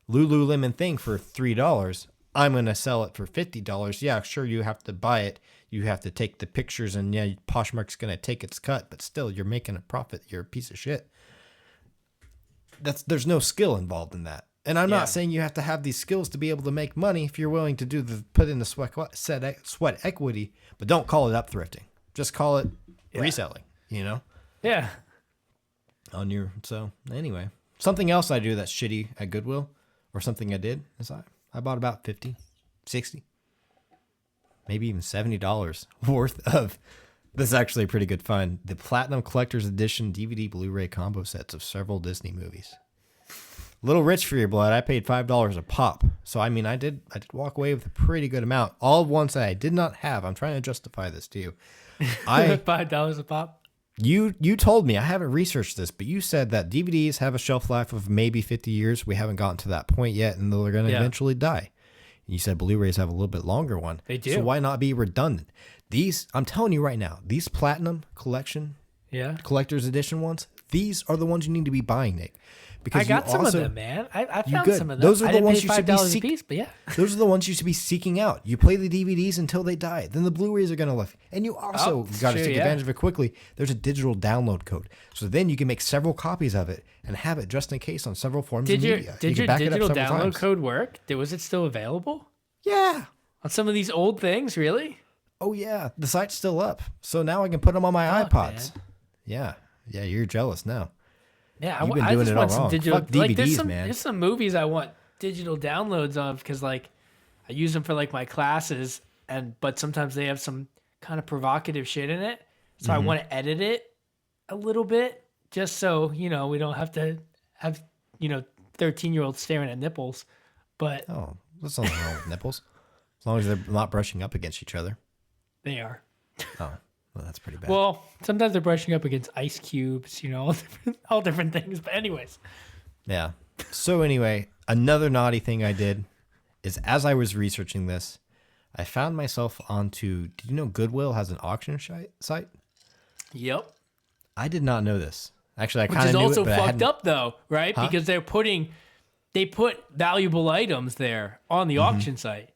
Lululemon thing for $3. I'm going to sell it for $50. Yeah, sure, you have to buy it. You have to take the pictures, and yeah, Poshmark's going to take its cut, but still, you're making a profit. You're a piece of shit. There's no skill involved in that. And I'm not saying you have to have these skills to be able to make money if you're willing to put in the sweat equity, but don't call it upthrifting. Just call it reselling, you know? Yeah. So anyway, something else I do that's shitty at Goodwill, or something I did, is I bought about 50, 60, maybe even $70 worth of, this is actually a pretty good find, the Platinum Collector's Edition DVD Blu-ray combo sets of several Disney movies. A little rich for your blood. I paid $5 a pop. So, I mean, I did walk away with a pretty good amount. All ones that I did not have. I'm trying to justify this to you. $5 a pop? You told me, I haven't researched this, but you said that DVDs have a shelf life of maybe 50 years. We haven't gotten to that point yet, and they're going to eventually die. And you said Blu-rays have a little bit longer one. They do. So why not be redundant? These, I'm telling you right now, these Platinum Collector's Edition ones, these are the ones you need to be buying, Nick. Because I got some of them, man. I found some of them. Those are the ones you should be $5 a piece, but yeah. Those are the ones you should be seeking out. You play the DVDs until they die. Then the Blu-rays are going to live. And you also got to take advantage of it quickly. There's a digital download code. So then you can make several copies of it and have it just in case on several forms of media. Did your digital download code work? Was it still available? Yeah. On some of these old things, really? Oh, yeah. The site's still up. So now I can put them on my iPods. Man. Yeah. Yeah, you're jealous now. Yeah, I just want some digital. Fuck DVDs, man. There's some movies I want digital downloads of because, like, I use them for like my classes, but sometimes they have some kind of provocative shit in it, so I want to edit it a little bit just so we don't have to have 13-year-olds staring at nipples. But there's nothing wrong with nipples as long as they're not brushing up against each other. They are. Oh. Well, that's pretty bad. Well, sometimes they're brushing up against ice cubes, all different things. But anyways. Yeah. So anyway, another naughty thing I did is as I was researching this, I found myself onto, did you know Goodwill has an auction site? Yep. I did not know this. Actually, I kind of knew it. Which is also fucked up though, right? Huh? Because they put valuable items there on the auction site.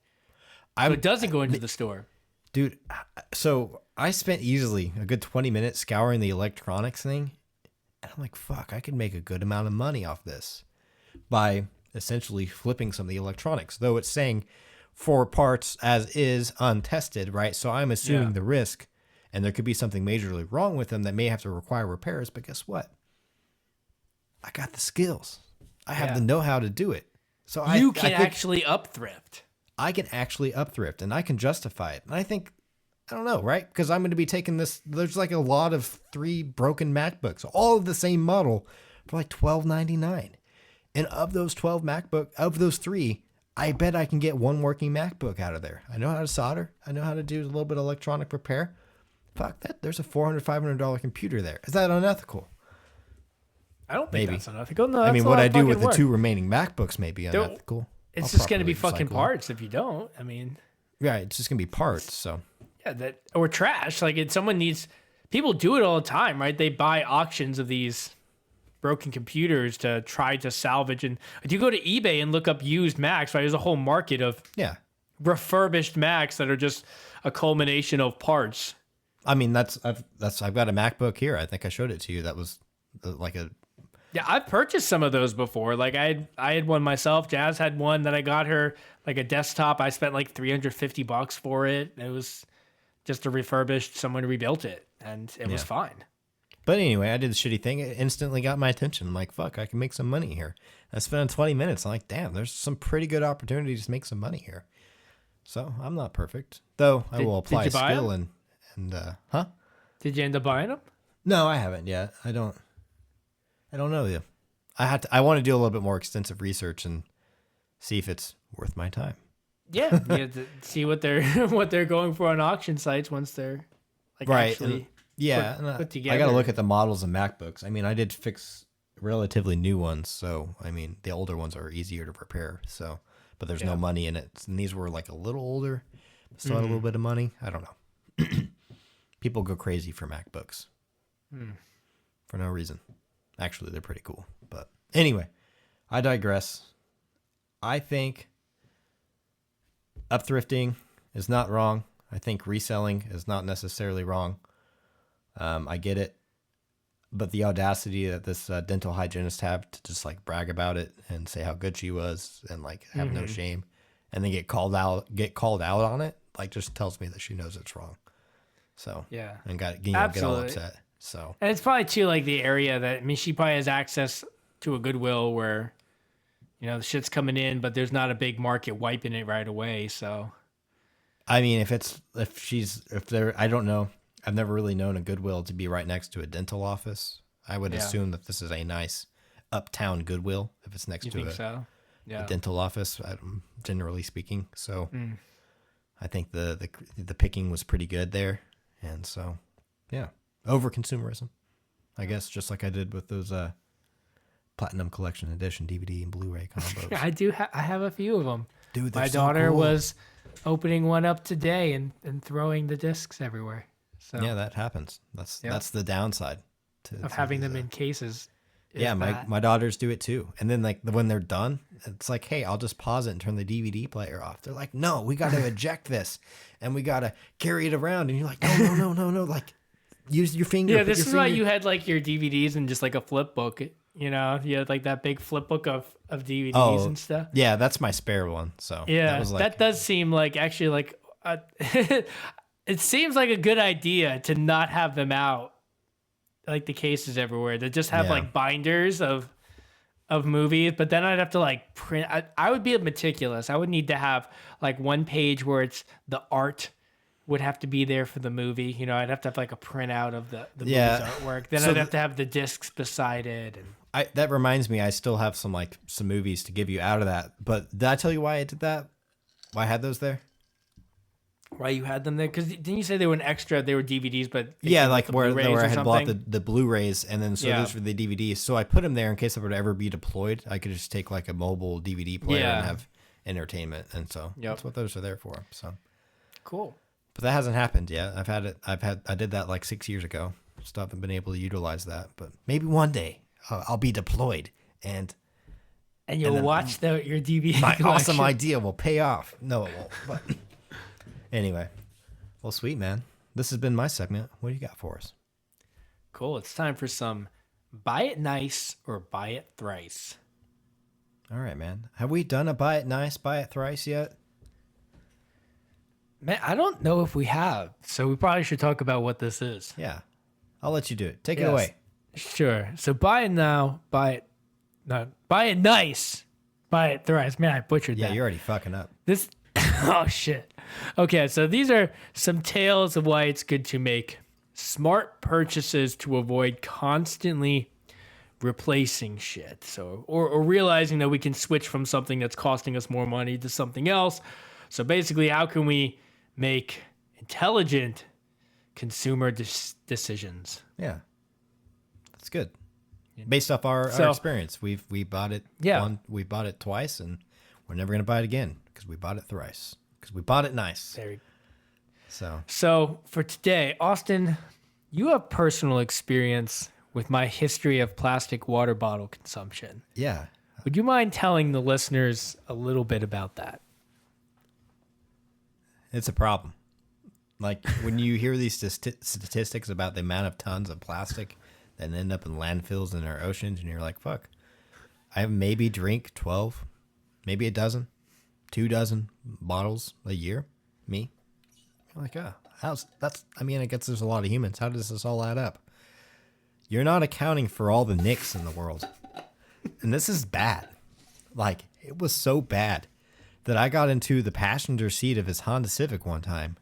So it doesn't go into the store. Dude, so I spent easily a good 20 minutes scouring the electronics thing. And I'm like, fuck, I could make a good amount of money off this by essentially flipping some of the electronics. Though it's saying for parts as is untested, right? So I'm assuming the risk, and there could be something majorly wrong with them that may have to require repairs. But guess what? I got the skills. I have the know-how to do it. So I think actually upthrift. I can actually upthrift, and I can justify it. And I think, I don't know, right? Because I'm going to be taking this. There's like a lot of 3 broken MacBooks, all of the same model, for like $12.99. And of those 3, I bet I can get one working MacBook out of there. I know how to solder. I know how to do a little bit of electronic repair. Fuck that. There's a $400, $500 computer there. Is that unethical? I don't think that's unethical. No, I mean, what I do with the 2 remaining MacBooks may be unethical. It's just going to be fucking parts if you don't. I mean, yeah, it's just going to be parts. So yeah, or trash. Like people do it all the time, right? They buy auctions of these broken computers to try to salvage. And if you go to eBay and look up used Macs, right, there's a whole market of refurbished Macs that are just a culmination of parts. I mean, I've got a MacBook here. I think I showed it to you. That was like a. Yeah, I've purchased some of those before. Like I had one myself. Jazz had one that I got her, like a desktop. I spent like $350 for it. It was just a refurbished. Someone rebuilt it, and it was fine. But anyway, I did the shitty thing. It instantly got my attention. I'm like, fuck, I can make some money here. I spent 20 minutes. I'm like, damn, there's some pretty good opportunities to make some money here. So I'm not perfect, though. I will apply skill and huh? Did you end up buying them? No, I haven't yet. I don't know you. I want to do a little bit more extensive research and see if it's worth my time. Yeah, you have to see what they're going for on auction sites once they're like actually put together. I got to look at the models of MacBooks. I mean, I did fix relatively new ones, so I mean, the older ones are easier to repair. So, but there's no money in it, and these were like a little older, but still had a little bit of money. I don't know. People go crazy for MacBooks for no reason. Actually, they're pretty cool. But anyway, I digress. I think upthrifting is not wrong. I think reselling is not necessarily wrong. I get it. But the audacity that this dental hygienist have to just like brag about it and say how good she was and like have no shame and then get called out on it, like just tells me that she knows it's wrong. So Yeah. and get all upset. So And it's probably too like the area that, I mean, she probably has access to a Goodwill where, you know, the shit's coming in, but there's not a big market wiping it right away. So I mean, I don't know. I've never really known a Goodwill to be right next to a dental office. I would assume that this is a nice uptown Goodwill if it's next to a dental office, generally speaking. So I think the picking was pretty good there. And so, yeah, over consumerism, I guess, just like I did with those Platinum Collection Edition DVD and Blu-ray combos. I have a few of them. Dude, my daughter was opening one up today and throwing the discs everywhere. So yeah, that happens. That's the downside of having them in cases. Yeah, my daughters do it too. And then like when they're done, it's like, hey, I'll just pause it and turn the DVD player off. They're like, no, we got to eject this and we got to carry it around. And you're like, no. Like use your finger. Yeah, this is why you had like your DVDs and just like a flip book. You know, you had like that big flip book of DVDs and stuff. Yeah, that's my spare one. So yeah, that does seem like actually like it seems like a good idea to not have them out like the cases everywhere. To just have like binders of movies, but then I'd have to like print. I would be meticulous. I would need to have like one page where it's the art would have to be there for the movie. You know, I'd have to have like a printout of the movie's artwork. Then I'd have to have the discs beside it. And that reminds me, I still have some movies to give you out of that. But did I tell you why I did that? Why I had those there? Why you had them there? Because didn't you say they were an extra? They were DVDs, but yeah, like where I had bought the Blu-rays, and then those were the DVDs. So I put them there in case I would ever be deployed. I could just take like a mobile DVD player and have entertainment, and so that's what those are there for. So cool. But that hasn't happened yet. I did that like 6 years ago. Still haven't been able to utilize that, but maybe one day I'll be deployed and you'll watch your DVD. My awesome idea will pay off. No, it won't. But anyway, well, sweet, man. This has been my segment. What do you got for us? Cool. It's time for some Buy It Nice or Buy It Thrice. All right, man. Have we done a Buy It Nice, Buy It Thrice yet? Man, I don't know if we have. So we probably should talk about what this is. Yeah. I'll let you do it. Take it away. Sure. So buy it now, buy it nice, buy it thrice. Man, I butchered that. Yeah, you're already fucking up. This oh shit. Okay, so these are some tales of why it's good to make smart purchases to avoid constantly replacing shit. So or realizing that we can switch from something that's costing us more money to something else. So basically, how can we make intelligent consumer decisions? Yeah. That's good. Based off our experience, we bought it. We bought it twice, and we're never gonna buy it again because we bought it thrice. Because we bought it nice. So for today, Austin, you have personal experience with my history of plastic water bottle consumption. Yeah. Would you mind telling the listeners a little bit about that? It's a problem. Like when you hear these statistics about the amount of tons of plastic that end up in landfills in our oceans, and you're like, fuck, I maybe drink 12, maybe a dozen, 24 bottles a year. Me. You're like, I guess there's a lot of humans. How does this all add up? You're not accounting for all the nicks in the world. And this is bad. Like, it was so bad that I got into the passenger seat of his Honda Civic one time.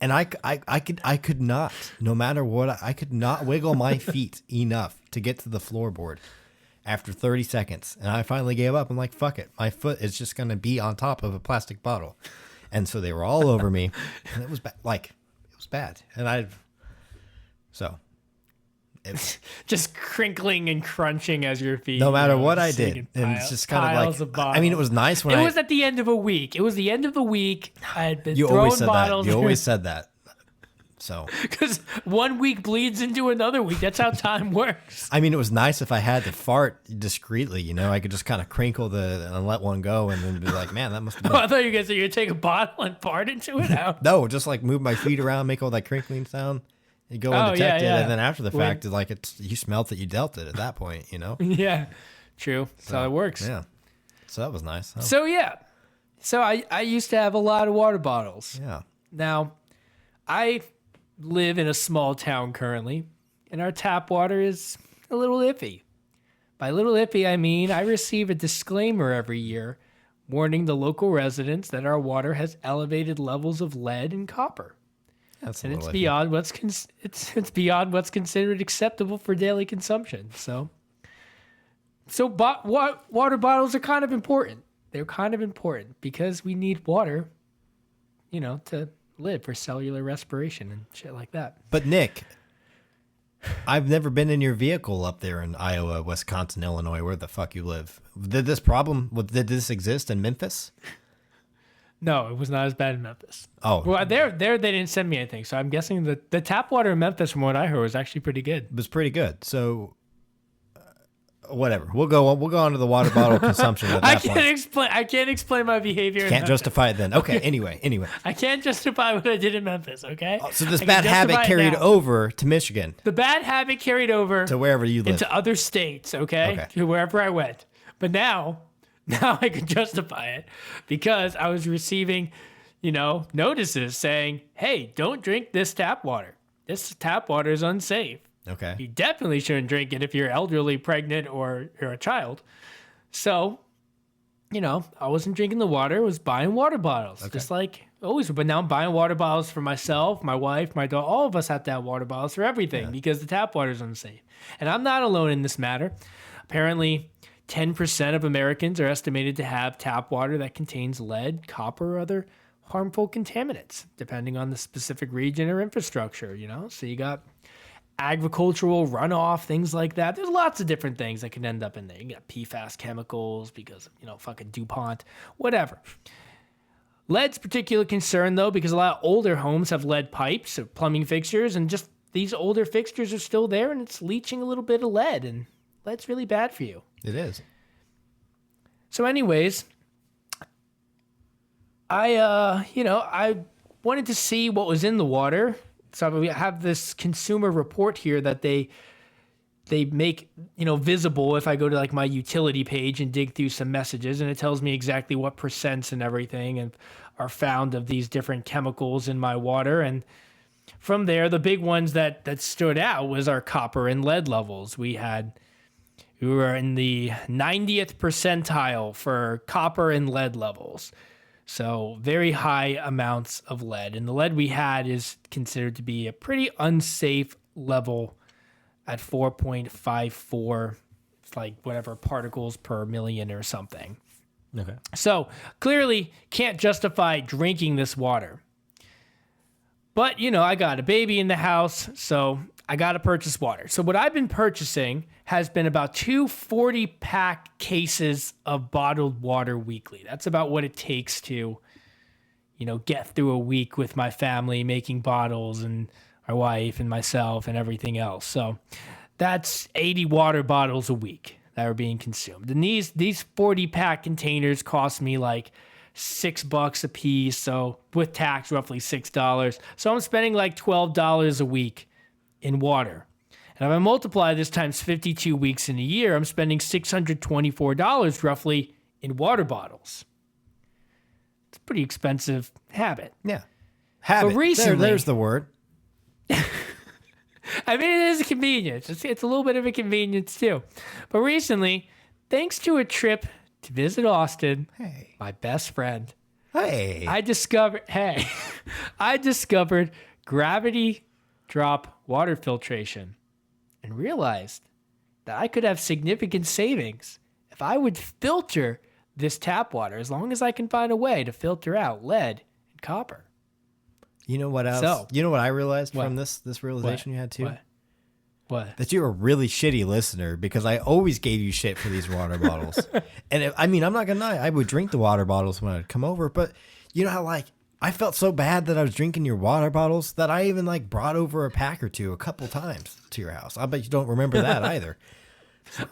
And I could not, no matter what, I could not wiggle my feet enough to get to the floorboard after 30 seconds. And I finally gave up. I'm like, fuck it. My foot is just going to be on top of a plastic bottle. And so they were all over me. And it was bad. Like, it was bad. And it's just crinkling and crunching as your feet. No matter what I did. And it's just kind of like, I mean, it was nice when it was at the end of a week. It was the end of the week. I had been you throwing always said bottles. That. You always said that. So, Because 1 week bleeds into another week. That's how time works. I mean, it was nice if I had to fart discreetly, you know, I could just kind of crinkle and let one go and then be like, man, that must have Oh, been. I thought you were going to say you're going to take a bottle and fart into it. Out. No, just like move my feet around, make all that crinkling sound. You go and detect it, and then after the fact, it's like you smelt it, you dealt it at that point, you know? Yeah, true. That's how it works. Yeah. So that was nice. Huh? So, yeah. So I used to have a lot of water bottles. Yeah. Now, I live in a small town currently, and our tap water is a little iffy. By little iffy, I mean I receive a disclaimer every year warning the local residents that our water has elevated levels of lead and copper. That's And it's beyond what's it's beyond what's considered acceptable for daily consumption. So water bottles are kind of important. They're kind of important because we need water, you know, to live for cellular respiration and shit like that. But Nick, I've never been in your vehicle up there in Iowa, Wisconsin, Illinois, where the fuck you live. Did this exist in Memphis? No, it was not as bad in Memphis. Oh, Well, there they didn't send me anything, so I'm guessing that the tap water in Memphis, from what I heard, was actually pretty good. it was pretty good. So, whatever. We'll go on to the water bottle consumption at that point. I can't explain my behavior. Can't justify it then. Okay. Anyway. I can't justify what I did in Memphis. Okay. So this I can bad habit justify it carried now. over to Michigan, The bad habit carried over to wherever you live. into other states. Okay. To wherever I went, but now I can justify it because I was receiving, you know, notices saying, "Hey, don't drink this tap water. This tap water is unsafe. Okay. You definitely shouldn't drink it if you're elderly, pregnant, or you're a child." So, you know, I wasn't drinking the water. I was buying water bottles, just like always. But now I'm buying water bottles for myself, my wife, my dog. All of us have to have water bottles for everything because the tap water is unsafe. And I'm not alone in this matter. Apparently, 10% of Americans are estimated to have tap water that contains lead, copper, or other harmful contaminants, depending on the specific region or infrastructure, you know? So you got agricultural runoff, things like that. There's lots of different things that can end up in there. You got PFAS chemicals because, you know, fucking DuPont, whatever. Lead's a particular concern, though, because a lot of older homes have lead pipes or plumbing fixtures, and just these older fixtures are still there, and it's leaching a little bit of lead, and lead's really bad for you. It is. So anyways, I wanted to see what was in the water. So we have this consumer report here that they make, you know, visible if I go to like my utility page and dig through some messages, and it tells me exactly what percents and everything and are found of these different chemicals in my water. And from there, the big ones that stood out was our copper and lead levels. We were in the 90th percentile for copper and lead levels. So very high amounts of lead. And the lead we had is considered to be a pretty unsafe level at 4.54, it's like whatever particles per million or something. Okay. So clearly can't justify drinking this water. But, you know, I got a baby in the house, so I got to purchase water. So what I've been purchasing has been about 2 40-pack cases of bottled water weekly. That's about what it takes to, you know, get through a week with my family, making bottles, and my wife and myself and everything else. So that's 80 water bottles a week that are being consumed. And these 40-pack containers cost me like $6 a piece, so with tax roughly $6. So I'm spending like $12 a week in water. And if I multiply this times 52 weeks in a year, I'm spending $624 roughly in water bottles. It's a pretty expensive habit. Yeah. Habit. But recently, there's the word. I mean, it is a convenience. It's a little bit of a convenience too. But recently, thanks to a trip to visit Austin, Hey. my best friend, Hey. I discovered gravity drop water filtration and realized that I could have significant savings if I would filter this tap water, as long as I can find a way to filter out lead and copper. You know what else? So- You know what I realized What? from this realization you had too? What? That you're a really shitty listener, because I always gave you shit for these water bottles. And I mean, I'm not gonna lie, I would drink the water bottles when I'd come over, but you know how like I felt so bad that I was drinking your water bottles that I even like brought over a pack or two a couple times to your house. I bet you don't remember that either.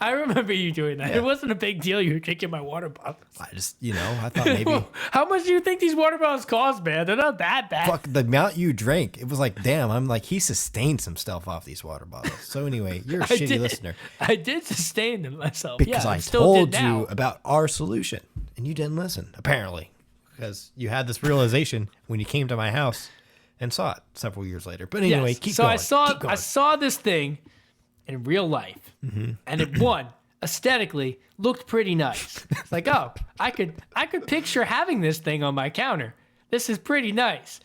I remember you doing that. Yeah. It wasn't a big deal. You were drinking my water bottles. I just, I thought maybe How much do you think these water bottles cost, man? They're not that bad. fuck the amount you drank. It was like, damn, I'm like, he sustained some stuff off these water bottles. So anyway, you're a shitty listener. I did sustain them myself. Because yeah, I still told did now. you about our solution and you didn't listen, apparently. Because you had this realization when you came to my house and saw it several years later. But anyway, Yes. keep so going. I saw this thing in real life, and it aesthetically looked pretty nice. It's like, oh, I could picture having this thing on my counter. This is pretty nice.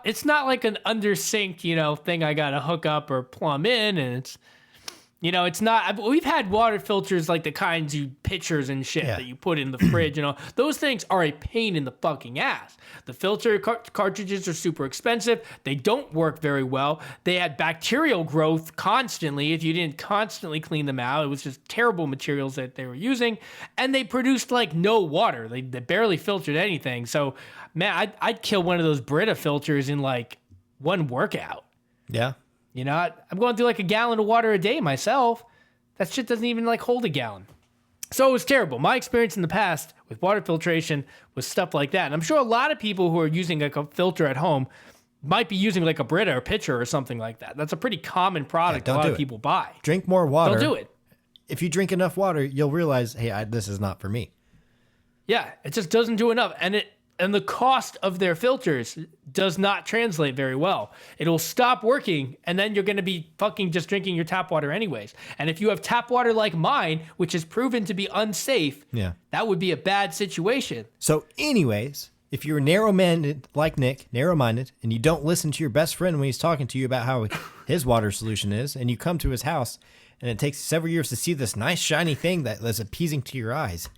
It's not like an under sink, thing I gotta hook up or plumb in, and it's not. We've had water filters like the kinds you pitchers and shit that you put in the fridge. Those things are a pain in the fucking ass. The filter cartridges are super expensive. They don't work very well. They had bacterial growth constantly if you didn't constantly clean them out. It was just terrible materials that they were using, and they produced like no water. They barely filtered anything. So, man, I'd kill one of those Brita filters in like one workout. Yeah. I'm going through like a gallon of water a day myself. That shit doesn't even like hold a gallon. So it was terrible. My experience in the past with water filtration was stuff like that. And I'm sure a lot of people who are using like a filter at home might be using like a Brita or pitcher or something like that. That's a pretty common product a lot of people buy. Drink more water. Don't do it. If you drink enough water, you'll realize, hey, this is not for me. Yeah, it just doesn't do enough. And the cost of their filters does not translate very well. It'll stop working, and then you're going to be fucking just drinking your tap water anyways. And if you have tap water like mine, which is proven to be unsafe, that would be a bad situation. So anyways, if you're narrow-minded like Nick, narrow-minded, and you don't listen to your best friend when he's talking to you about how his water solution is, and you come to his house, and it takes several years to see this nice shiny thing that is appeasing to your eyes,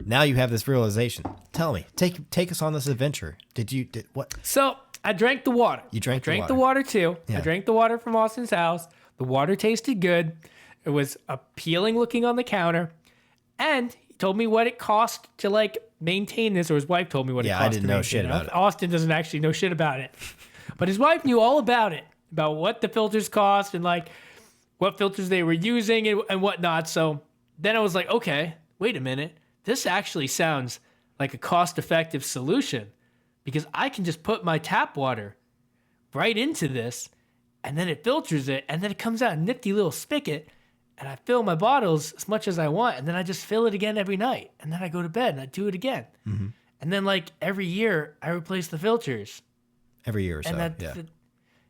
now you have this realization. Tell me, take us on this adventure. Did what? So I drank the water. You drank the water. I drank the water too. Yeah. I drank the water from Austin's house. The water tasted good. It was appealing looking on the counter. And he told me what it cost to like maintain this, or his wife told me what it cost. I didn't to know maintain shit about it. Austin doesn't actually know shit about it. But his wife knew all about it, about what the filters cost and like what filters they were using and whatnot. So then I was like, okay, wait a minute. This actually sounds like a cost-effective solution because I can just put my tap water right into this and then it filters it and then it comes out a nifty little spigot and I fill my bottles as much as I want and then I just fill it again every night and then I go to bed and I do it again. Mm-hmm. And then like every year I replace the filters. Every year or so,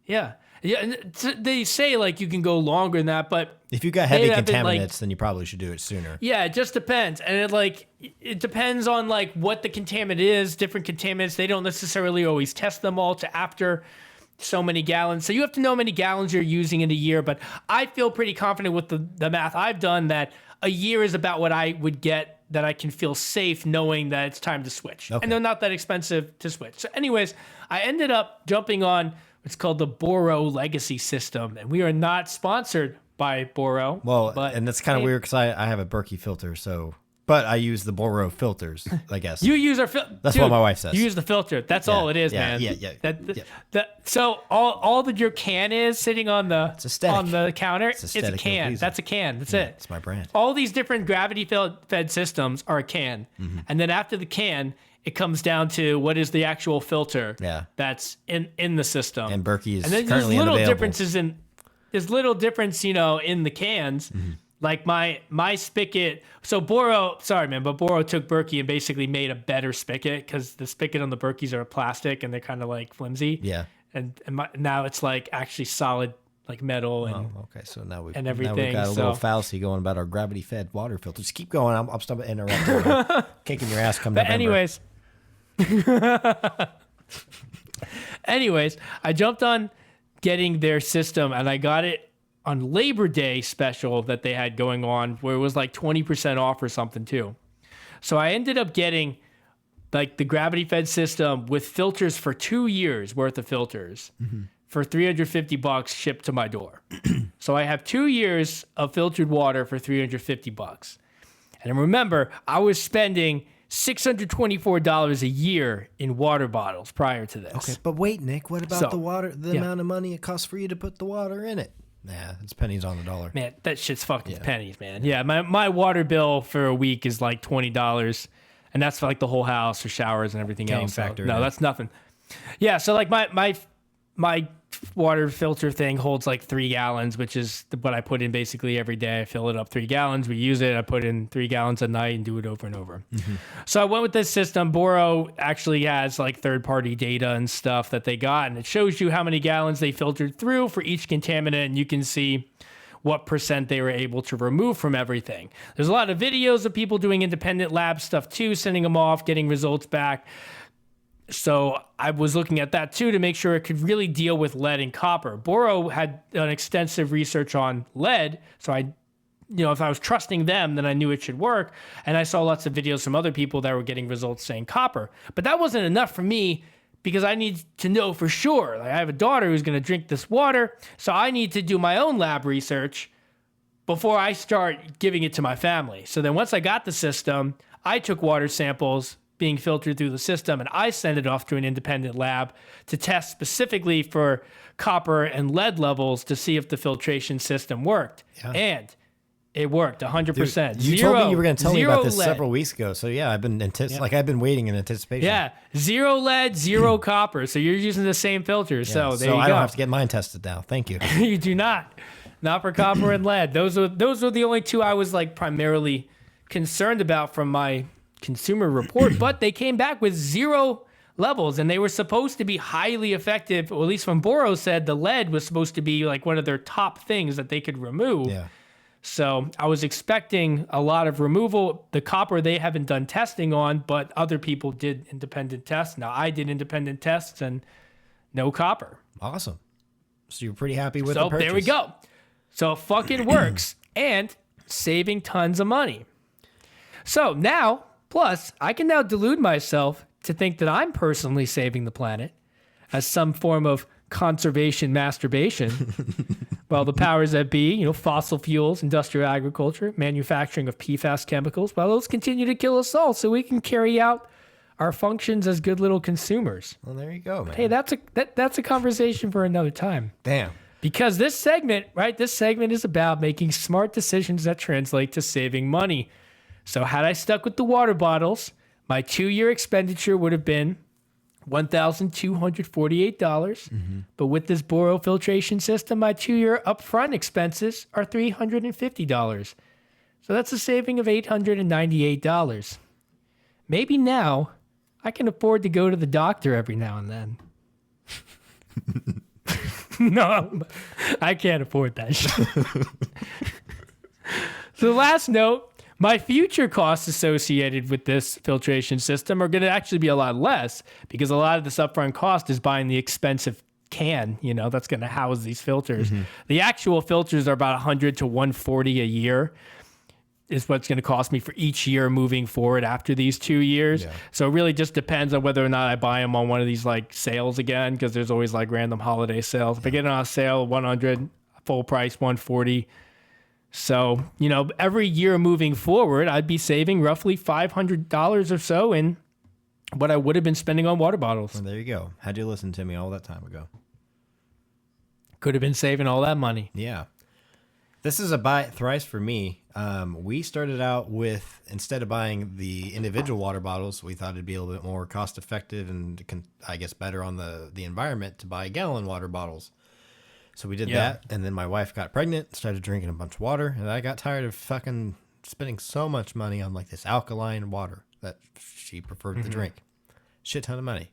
yeah. Yeah, and they say like you can go longer than that, but if you got heavy contaminants, then you probably should do it sooner. Yeah, it just depends, and it depends on like what the contaminant is. Different contaminants, they don't necessarily always test them all to after so many gallons. So you have to know how many gallons you're using in a year. But I feel pretty confident with the math I've done that a year is about what I would get that I can feel safe knowing that it's time to switch, and they're not that expensive to switch. So, anyways, I ended up jumping on. It's called the Boro Legacy System, and we are not sponsored by Boro. Well, but and that's kind of weird because I have a Berkey filter, but I use the Boro filters, I guess. You use our filter. That's what my wife says. You use the filter. That's all it is, man. Yeah. So all that your can is sitting on the counter, it's a can. That's a can. That's it. It's my brand. All these different gravity-fed systems are a can, and then after the can, it comes down to what is the actual filter that's in the system. And Berkey is and then currently there's unavailable. There's little difference, in the cans. Mm-hmm. Like my spigot. So Boro took Berkey and basically made a better spigot because the spigot on the Berkeys are plastic and they're kind of like flimsy. Yeah. And now it's like actually solid like metal and okay. So now we've and everything. Now we've got a little fallacy going about our gravity-fed water filters. Keep going. I'm stopping interrupting. Kicking your ass come November. Anyways, I jumped on getting their system and I got it on Labor Day special that they had going on where it was like 20% off or something too. So I ended up getting like the gravity fed system with filters for 2 years worth of filters for $350 shipped to my door. So I have 2 years of filtered water for $350. And remember, I was spending $624 a year in water bottles prior to this. Okay, but wait, Nick, what about So, the water? The amount of money it costs for you to put the water in it? Nah, it's pennies on the dollar. Man, that shit's fucking pennies, man. Yeah, my water bill for a week is like $20, and that's for like the whole house for showers and everything Can't else. So, factor it no, in. that's nothing. Yeah, so like my water filter thing holds like 3 gallons, which is what I put in basically every day. I fill it up 3 gallons. We use it. I put in 3 gallons a night and do it over and over. So I went with this system. Boro actually has like third-party data and stuff that they got, and it shows you how many gallons they filtered through for each contaminant, and you can see what % they were able to remove from everything. There's a lot of videos of people doing independent lab stuff too, sending them off, getting results back. So I was looking at that too to make sure it could really deal with lead and copper. Boro had done extensive research on lead, so if I was trusting them, then I knew it should work. And I saw lots of videos from other people that were getting results saying copper. But that wasn't enough for me because I need to know for sure. Like, I have a daughter who's going to drink this water, so I need to do my own lab research before I start giving it to my family. So then once I got the system, I took water samples being filtered through the system, and I sent it off to an independent lab to test specifically for copper and lead levels to see if the filtration system worked. Yeah. And it worked 100%. You told me you were going to tell me about this lead. Several weeks ago. So yeah, I've been I've been waiting in anticipation. Yeah, 0 lead, 0 copper. So you're using the same filter. So there you go. I don't have to get mine tested now. Thank you. You do not for copper and lead. Those are the only two I was like primarily concerned about from my consumer report, but they came back with 0 levels, and they were supposed to be highly effective, or at least when Boro said the lead was supposed to be like one of their top things that they could remove. Yeah. So I was expecting a lot of removal. The copper they haven't done testing on, but other people did independent tests. Now I did independent tests and no copper. Awesome. So you're pretty happy with the purchase. So there we go. So it fucking works and saving tons of money. So now, plus, I can now delude myself to think that I'm personally saving the planet as some form of conservation masturbation, while the powers that be, fossil fuels, industrial agriculture, manufacturing of PFAS chemicals, while those continue to kill us all so we can carry out our functions as good little consumers. Well, there you go, man. Hey, that's a conversation for another time. Damn. Because this segment is about making smart decisions that translate to saving money. So had I stuck with the water bottles, my 2-year expenditure would have been $1,248. Mm-hmm. But with this Boro filtration system, my 2-year upfront expenses are $350. So that's a saving of $898. Maybe now I can afford to go to the doctor every now and then. No, I can't afford that shit. So last note, my future costs associated with this filtration system are going to actually be a lot less, because a lot of this upfront cost is buying the expensive can, that's going to house these filters. Mm-hmm. The actual filters are about $100 to $140 a year is what's going to cost me for each year moving forward after these 2 years. Yeah. So it really just depends on whether or not I buy them on one of these like sales again, because there's always like random holiday sales. If I get it on a sale, 100, full price, 140. So, every year moving forward, I'd be saving roughly $500 or so in what I would have been spending on water bottles. Well, there you go. How'd you listen to me all that time ago? Could have been saving all that money. Yeah. This is a buy it thrice for me. We started out with, instead of buying the individual water bottles, we thought it'd be a little bit more cost effective and I guess better on the environment to buy gallon water bottles. So we did that, and then my wife got pregnant, started drinking a bunch of water, and I got tired of fucking spending so much money on like this alkaline water that she preferred to drink. Shit ton of money.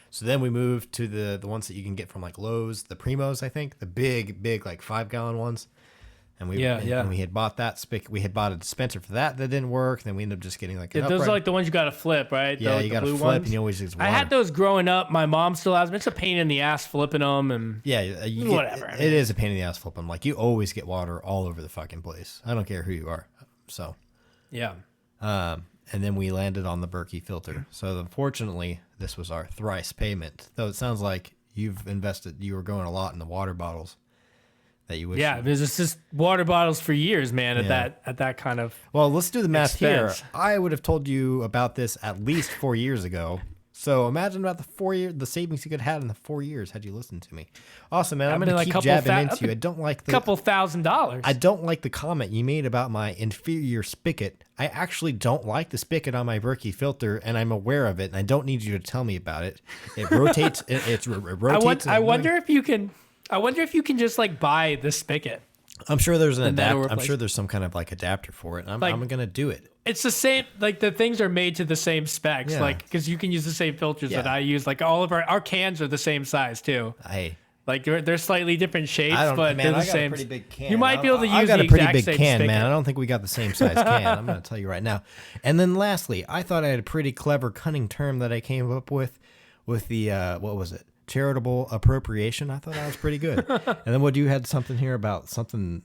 So then we moved to the ones that you can get from like Lowe's, the Primos, I think, the big like 5-gallon ones. And we had bought that spigot. We had bought a dispenser for that didn't work. Then we ended up just getting like those are like the ones you got to flip, right? Yeah, you got to flip, ones. And you always use water. I had those growing up. My mom still has them. It's a pain in the ass flipping them, and whatever. It is a pain in the ass flipping them. Like, you always get water all over the fucking place. I don't care who you are. So yeah. And then we landed on the Berkey filter. So unfortunately, this was our thrice payment. Though it sounds like you were going a lot in the water bottles. that you wish. Yeah, there's just water bottles for years, man. At that kind of Well, let's do the math expense. here. I would have told you about this at least 4 years ago. So imagine about the savings you could have had in the 4 years had you listened to me. Awesome, man. I'm going to keep jabbing into you. I don't like the couple $1,000. I don't like the comment you made about my inferior spigot. I actually don't like the spigot on my Berkey filter, and I'm aware of it, and I don't need you to tell me about it. It rotates. it rotates. I wonder if you can. I wonder if you can just like buy the spigot. I'm sure there's an adapter. I'm sure there's some kind of like adapter for it. I'm going to do it. It's the same, like the things are made to the same specs, like because you can use the same filters that I use. Like all of our cans are the same size too. Like they're slightly different shapes, but they're the same. Pretty big can. You might be able to use I got the a pretty exact big same can, spigot. man. I don't think we got the same size can. I'm going to tell you right now. And then lastly, I thought I had a pretty clever, cunning term that I came up with the what was it? Charitable appropriation. I thought that was pretty good. And then you had something here about something.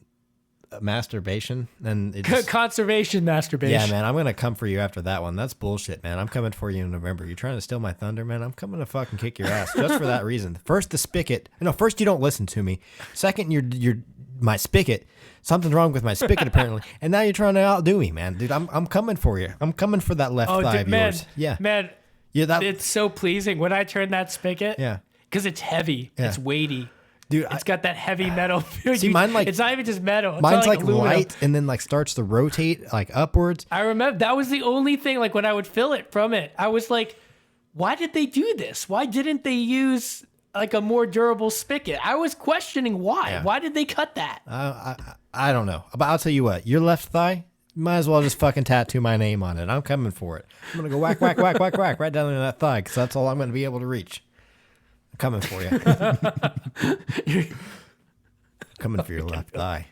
Masturbation and it just, conservation masturbation. Yeah, man, I'm gonna come for you after that one. That's bullshit, man. I'm coming for you in November. You're trying to steal my thunder, man. I'm coming to fucking kick your ass just for that reason. First, the spigot. No, first you don't listen to me. Second, you're my spigot. Something's wrong with my spigot apparently, and now you're trying to outdo me, man. Dude, I'm coming for you. I'm coming for that left thigh of yours. Yeah, man. Yeah, it's so pleasing when I turn that spigot. Yeah, because it's heavy. Yeah. It's weighty. Dude, it's got that heavy metal. See, mine it's not even just metal. It's mine's like aluminum. light and then like starts to rotate like upwards. I remember that was the only thing. Like when I would fill it from it, I was like, "Why did they do this? Why didn't they use like a more durable spigot?" I was questioning why. Yeah. Why did they cut that? I don't know, but I'll tell you what. Your left thigh, might as well just fucking tattoo my name on it. I'm coming for it. I'm gonna go whack, whack, whack, whack, whack right down into that thigh because that's all I'm gonna be able to reach. I'm coming for you. Coming for your left thigh.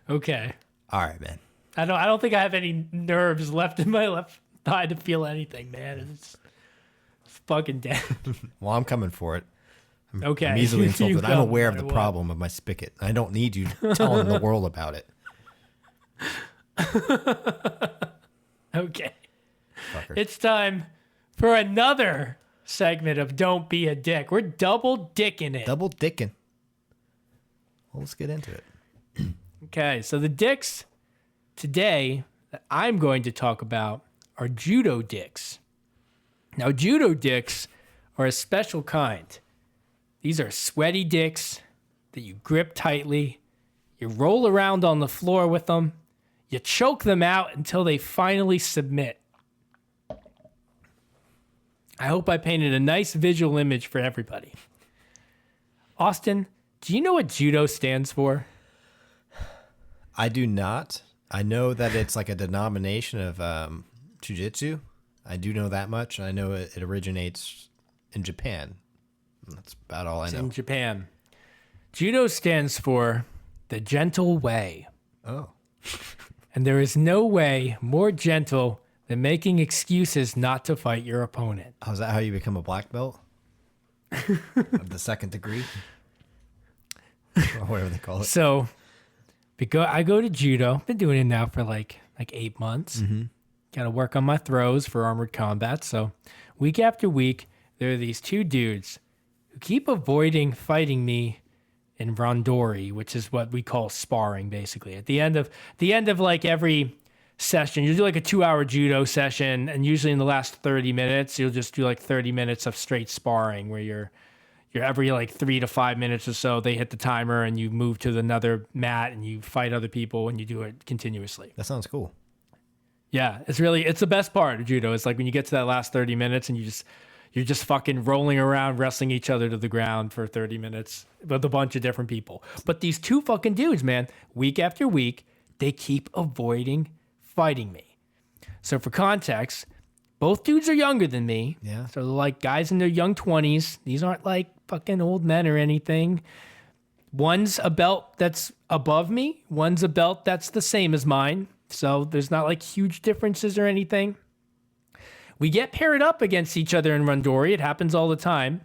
Okay. All right, man. I don't think I have any nerves left in my left thigh to feel anything, man. It's fucking dead. Well, I'm coming for it. I'm easily insulted. I'm aware of the problem of my spigot. I don't need you telling the world about it. Okay. Fucker. It's time for another segment of Don't Be a Dick. We're double dicking it. Double dicking. Well, let's get into it. Okay, so the dicks today that I'm going to talk about are judo dicks. Now, judo dicks are a special kind. These are sweaty dicks that you grip tightly, you roll around on the floor with them, you choke them out until they finally submit. I hope I painted a nice visual image for everybody. Austin, do you know what judo stands for? I do not. I know that it's like a denomination of jiu-jitsu. I do know that much. I know it originates in Japan. That's about all I know. In Japan. Judo stands for the gentle way. Oh. And there is no way more gentle than making excuses not to fight your opponent. Oh, is that how you become a black belt? Of the second degree? Or whatever they call it. So, I go to judo. Been doing it now for like 8 months. Mm-hmm. Got to work on my throws for armored combat. So, week after week, there are these two dudes who keep avoiding fighting me in randori, which is what we call sparring, basically. At the end of like every session, you do like a 2-hour judo session, and usually in the last 30 minutes, you'll just do like 30 minutes of straight sparring where you're every like 3 to 5 minutes or so, they hit the timer and you move to another mat and you fight other people and you do it continuously. That sounds cool. Yeah, it's the best part of judo. It's like when you get to that last 30 minutes and you're just fucking rolling around, wrestling each other to the ground for 30 minutes with a bunch of different people. But these two fucking dudes, man, week after week, they keep avoiding fighting me. So for context, both dudes are younger than me. Yeah. So they're like guys in their young 20s. These aren't like fucking old men or anything. One's a belt that's above me. One's a belt that's the same as mine. So there's not like huge differences or anything. We get paired up against each other in randori. It happens all the time.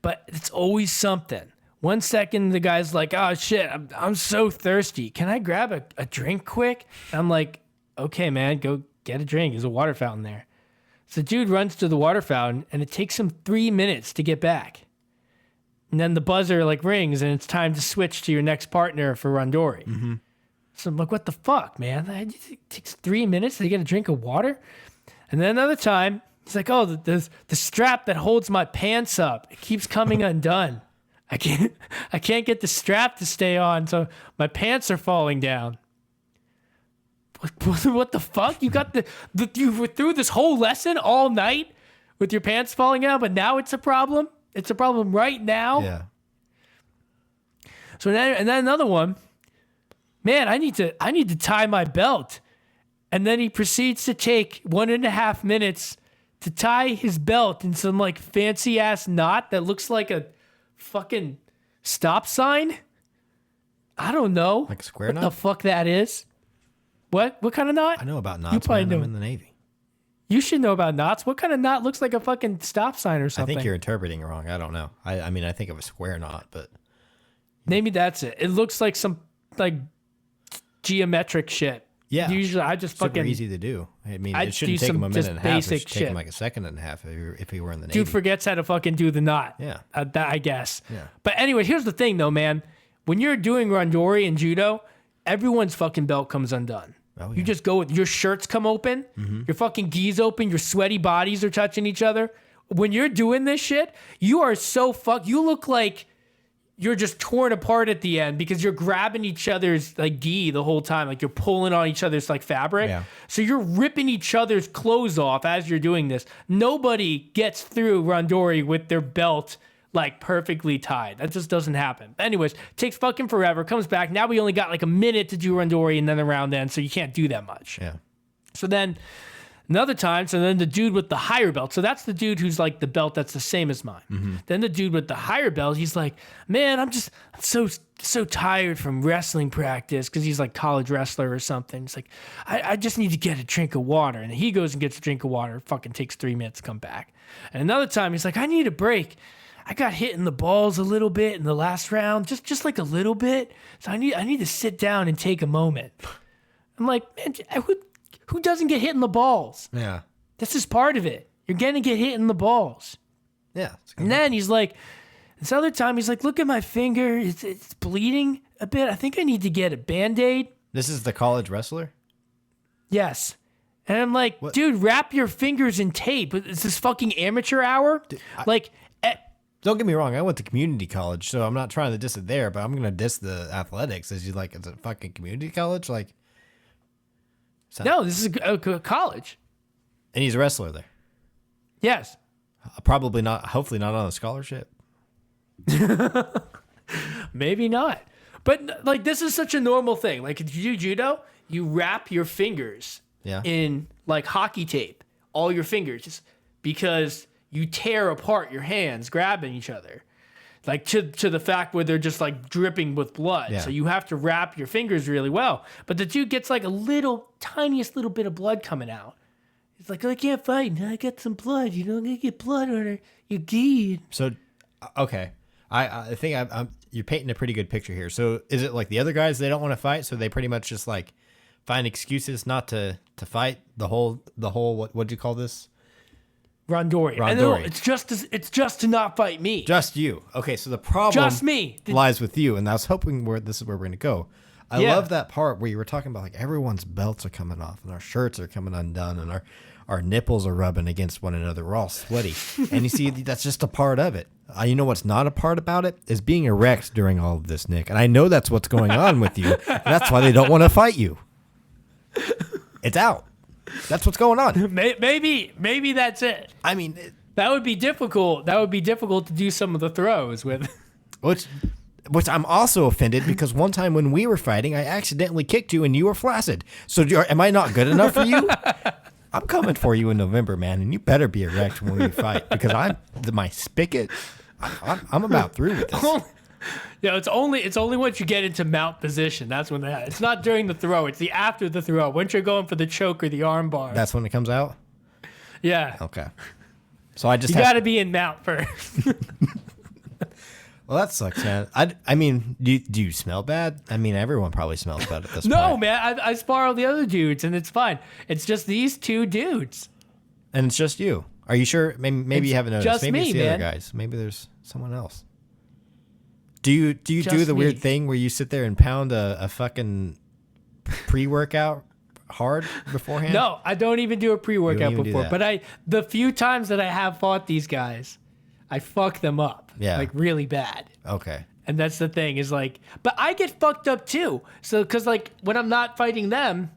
But it's always something. 1 second, the guy's like, "Oh, shit, I'm so thirsty. Can I grab a drink quick?" And I'm like, "Okay, man, go get a drink. There's a water fountain there." So the dude runs to the water fountain, and it takes him 3 minutes to get back. And then the buzzer like rings and it's time to switch to your next partner for randori. Mm-hmm. So I'm like, what the fuck, man? It takes 3 minutes to get a drink of water. And then another time, he's like, oh, the strap that holds my pants up, it keeps coming undone. I can't get the strap to stay on, so my pants are falling down. What the fuck? You got you were through this whole lesson all night with your pants falling out, but now it's a problem? It's a problem right now? Yeah. So then another one, man, I need to tie my belt. And then he proceeds to take 1.5 minutes to tie his belt in some like fancy ass knot that looks like a fucking stop sign. I don't know. Like a square what knot? the fuck that is. What kind of knot? I know about You knots, probably man. I'm know. in the Navy. You should know about knots. What kind of knot looks like a fucking stop sign or I something? think you're interpreting it wrong. I don't know. I mean, I think of a square knot, but Maybe that's it. It looks like some like geometric shit. yeah. Usually I just super fucking easy to do. I mean, I'd it shouldn't do take him some a minute just and a half. It basic should take him shit. like a second and a half if he were in the Navy. dude forgets how to fucking do the knot. Yeah. That I guess. Yeah. But anyway, here's the thing though, man. When you're doing randori and judo, everyone's fucking belt comes undone. Oh, yeah. You just go with your shirts come open, your fucking gis open, your sweaty bodies are touching each other. When you're doing this shit, you are so fucked. You look like you're just torn apart at the end because you're grabbing each other's like gi the whole time. Like you're pulling on each other's like fabric. Yeah. So you're ripping each other's clothes off as you're doing this. Nobody gets through randori with their belt like perfectly tied. That just doesn't happen. Anyways, takes fucking forever. Comes back. Now we only got like a minute to do randori and then the round ends, so you can't do that much. Yeah. So then another time, so then the dude with the higher belt. So that's the dude who's like the belt that's the same as mine. Then the dude with the higher belt, he's like, man, I'm so tired from wrestling practice because he's like college wrestler or something. He's like, I just need to get a drink of water. And he goes and gets a drink of water. Fucking takes 3 minutes to come back. And another time he's like, I need a break. I got hit in the balls a little bit in the last round, just like a little bit. So I need to sit down and take a moment. I'm like, man, who doesn't get hit in the balls? Yeah. This is part of it. You're gonna get hit in the balls. Yeah. And then he's like, this other time he's like, look at my finger. It's bleeding a bit. I think I need to get a Band-Aid. This is the college wrestler? Yes. And I'm like, What? dude, wrap your fingers in tape. Is this fucking amateur hour? Don't get me wrong. I went to community college, so I'm not trying to diss it there, but I'm going to diss the athletics. Is you like, it's a fucking community college? Like, no, this is a college. and he's a wrestler there. Yes. Probably not, hopefully not on a scholarship. Maybe not. But like this is such a normal thing. Like if you do judo, you wrap your fingers Yeah. in like hockey tape, all your fingers, because you tear apart your hands grabbing each other. Like to the fact where they're just like dripping with blood. Yeah. So you have to wrap your fingers really well. But the dude gets like a little, tiniest little bit of blood coming out. He's like, I can't fight. I got some blood. You know, I'm going to get blood on your gi. So, okay. I think you're painting a pretty good picture here. So is it like the other guys, they don't want to fight, so they pretty much just like find excuses not to fight the whole what'd you call this? Randori. And Randori. it's just to not fight me. Just you. Okay, so the problem Just me. lies with you, and I was hoping this is where we're gonna go. I Yeah. love that part where you were talking about like everyone's belts are coming off and our shirts are coming undone and our nipples are rubbing against one another. We're all sweaty. And you see, that's just a part of it. You know what's not a part about it is being erect during all of this, Nick. And I know that's what's going on with you. And that's why they don't want to fight you. It's out. That's what's going on. Maybe that's it. I mean, That would be difficult. That would be difficult to do some of the throws with. which I'm also offended because one time when we were fighting, I accidentally kicked you and you were flaccid. So am I not good enough for you? I'm coming for you in November, man, and you better be erect when we fight because my spicket. I'm about through with this. Yeah, it's only once you get into mount position. That's when it's not during the throw. It's the after the throw. Once you're going for the choke or the arm bar. That's when it comes out? Yeah. Okay. So I just You got to be in mount first. Well, that sucks, man. I mean, do you smell bad? I mean, everyone probably smells bad at this point. No, man. I spar all the other dudes, and it's fine. It's just these two dudes. And it's just you. Are you sure? Maybe you haven't noticed. just Maybe me, it's the other man. guys. Maybe there's someone else. Do you do Just the me. weird thing where you sit there and pound a fucking pre-workout hard beforehand? No, I don't even do a pre-workout even do before. that. But the few times that I have fought these guys, I fuck them up. Yeah. Like really bad. Okay. And that's the thing is like, but I get fucked up too. So, cause like when I'm not fighting them,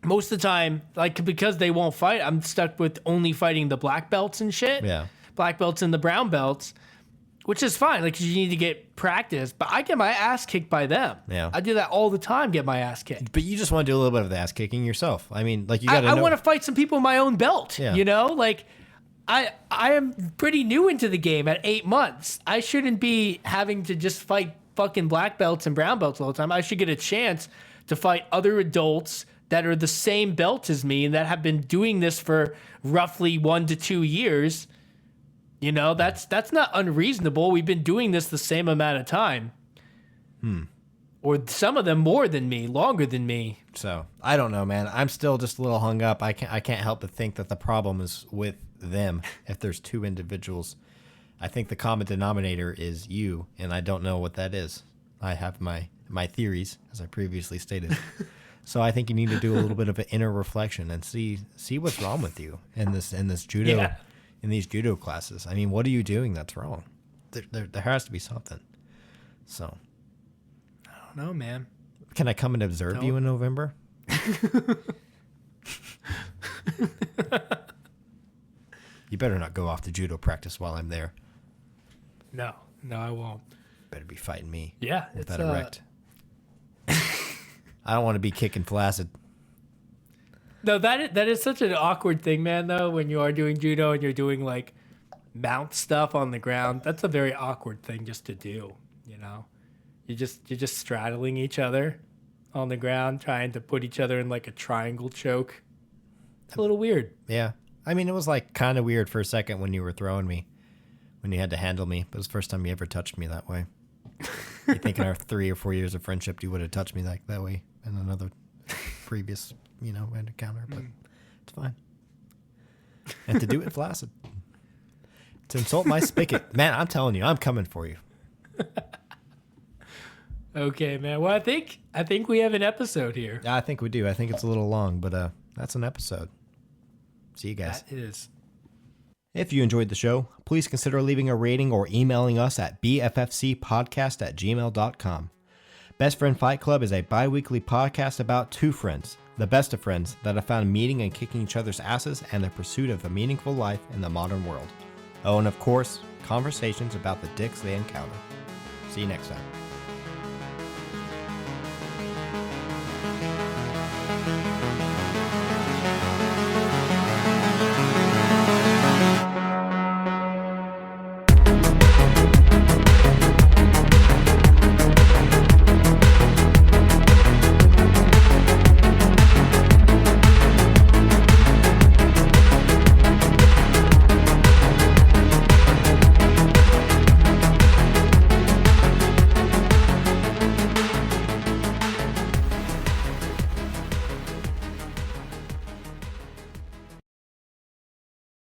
most of the time, like because they won't fight, I'm stuck with only fighting the black belts and shit. Yeah. Black belts and the brown belts, which is fine. Like 'cause you need to get practice, but I get my ass kicked by them. Yeah. I do that all the time, get my ass kicked. But you just want to do a little bit of the ass kicking yourself. I mean, like you got to I know. want to fight some people in my own belt. Yeah. You know, like I am pretty new into the game at 8 months. I shouldn't be having to just fight fucking black belts and brown belts all the time. I should get a chance to fight other adults that are the same belt as me and that have been doing this for roughly 1 to 2 years. You know, that's not unreasonable. We've been doing this the same amount of time. Or some of them more than me, longer than me. So I don't know, man. I'm still just a little hung up. I can't help but think that the problem is with them. If there's two individuals, I think the common denominator is you, and I don't know what that is. I have my theories, as I previously stated. So I think you need to do a little bit of an inner reflection and see what's wrong with you in this judo, Yeah. in these judo classes. I mean, what are you doing that's wrong? There has to be something. So I don't know, man. can I come and observe you in November? You better not go off to judo practice while I'm there. No, I won't. Better be fighting me. Yeah, With it's that erect. I don't want to be kicking flaccid. No, that is such an awkward thing, man, though, when you are doing judo and you're doing like mount stuff on the ground. That's a very awkward thing just to do, you know. You're just straddling each other on the ground, trying to put each other in like a triangle choke. It's a little weird. Yeah. I mean, it was like kind of weird for a second when you were throwing me, when you had to handle me. But it was the first time you ever touched me that way. You think in our 3 or 4 years of friendship, you would have touched me that way in another previous, encounter. But it's fine. And to do it flaccid. To insult my spicket. Man, I'm telling you, I'm coming for you. Okay, man. Well, I think we have an episode here. Yeah, I think we do. I think it's a little long, but that's an episode. See you guys. That is. If you enjoyed the show, please consider leaving a rating or emailing us at bffcpodcast@gmail.com. Best Friend Fight Club is a bi-weekly podcast about two friends, the best of friends that have found meeting in kicking each other's asses and the pursuit of a meaningful life in the modern world. Oh, and of course, conversations about the dicks they encounter. See you next time.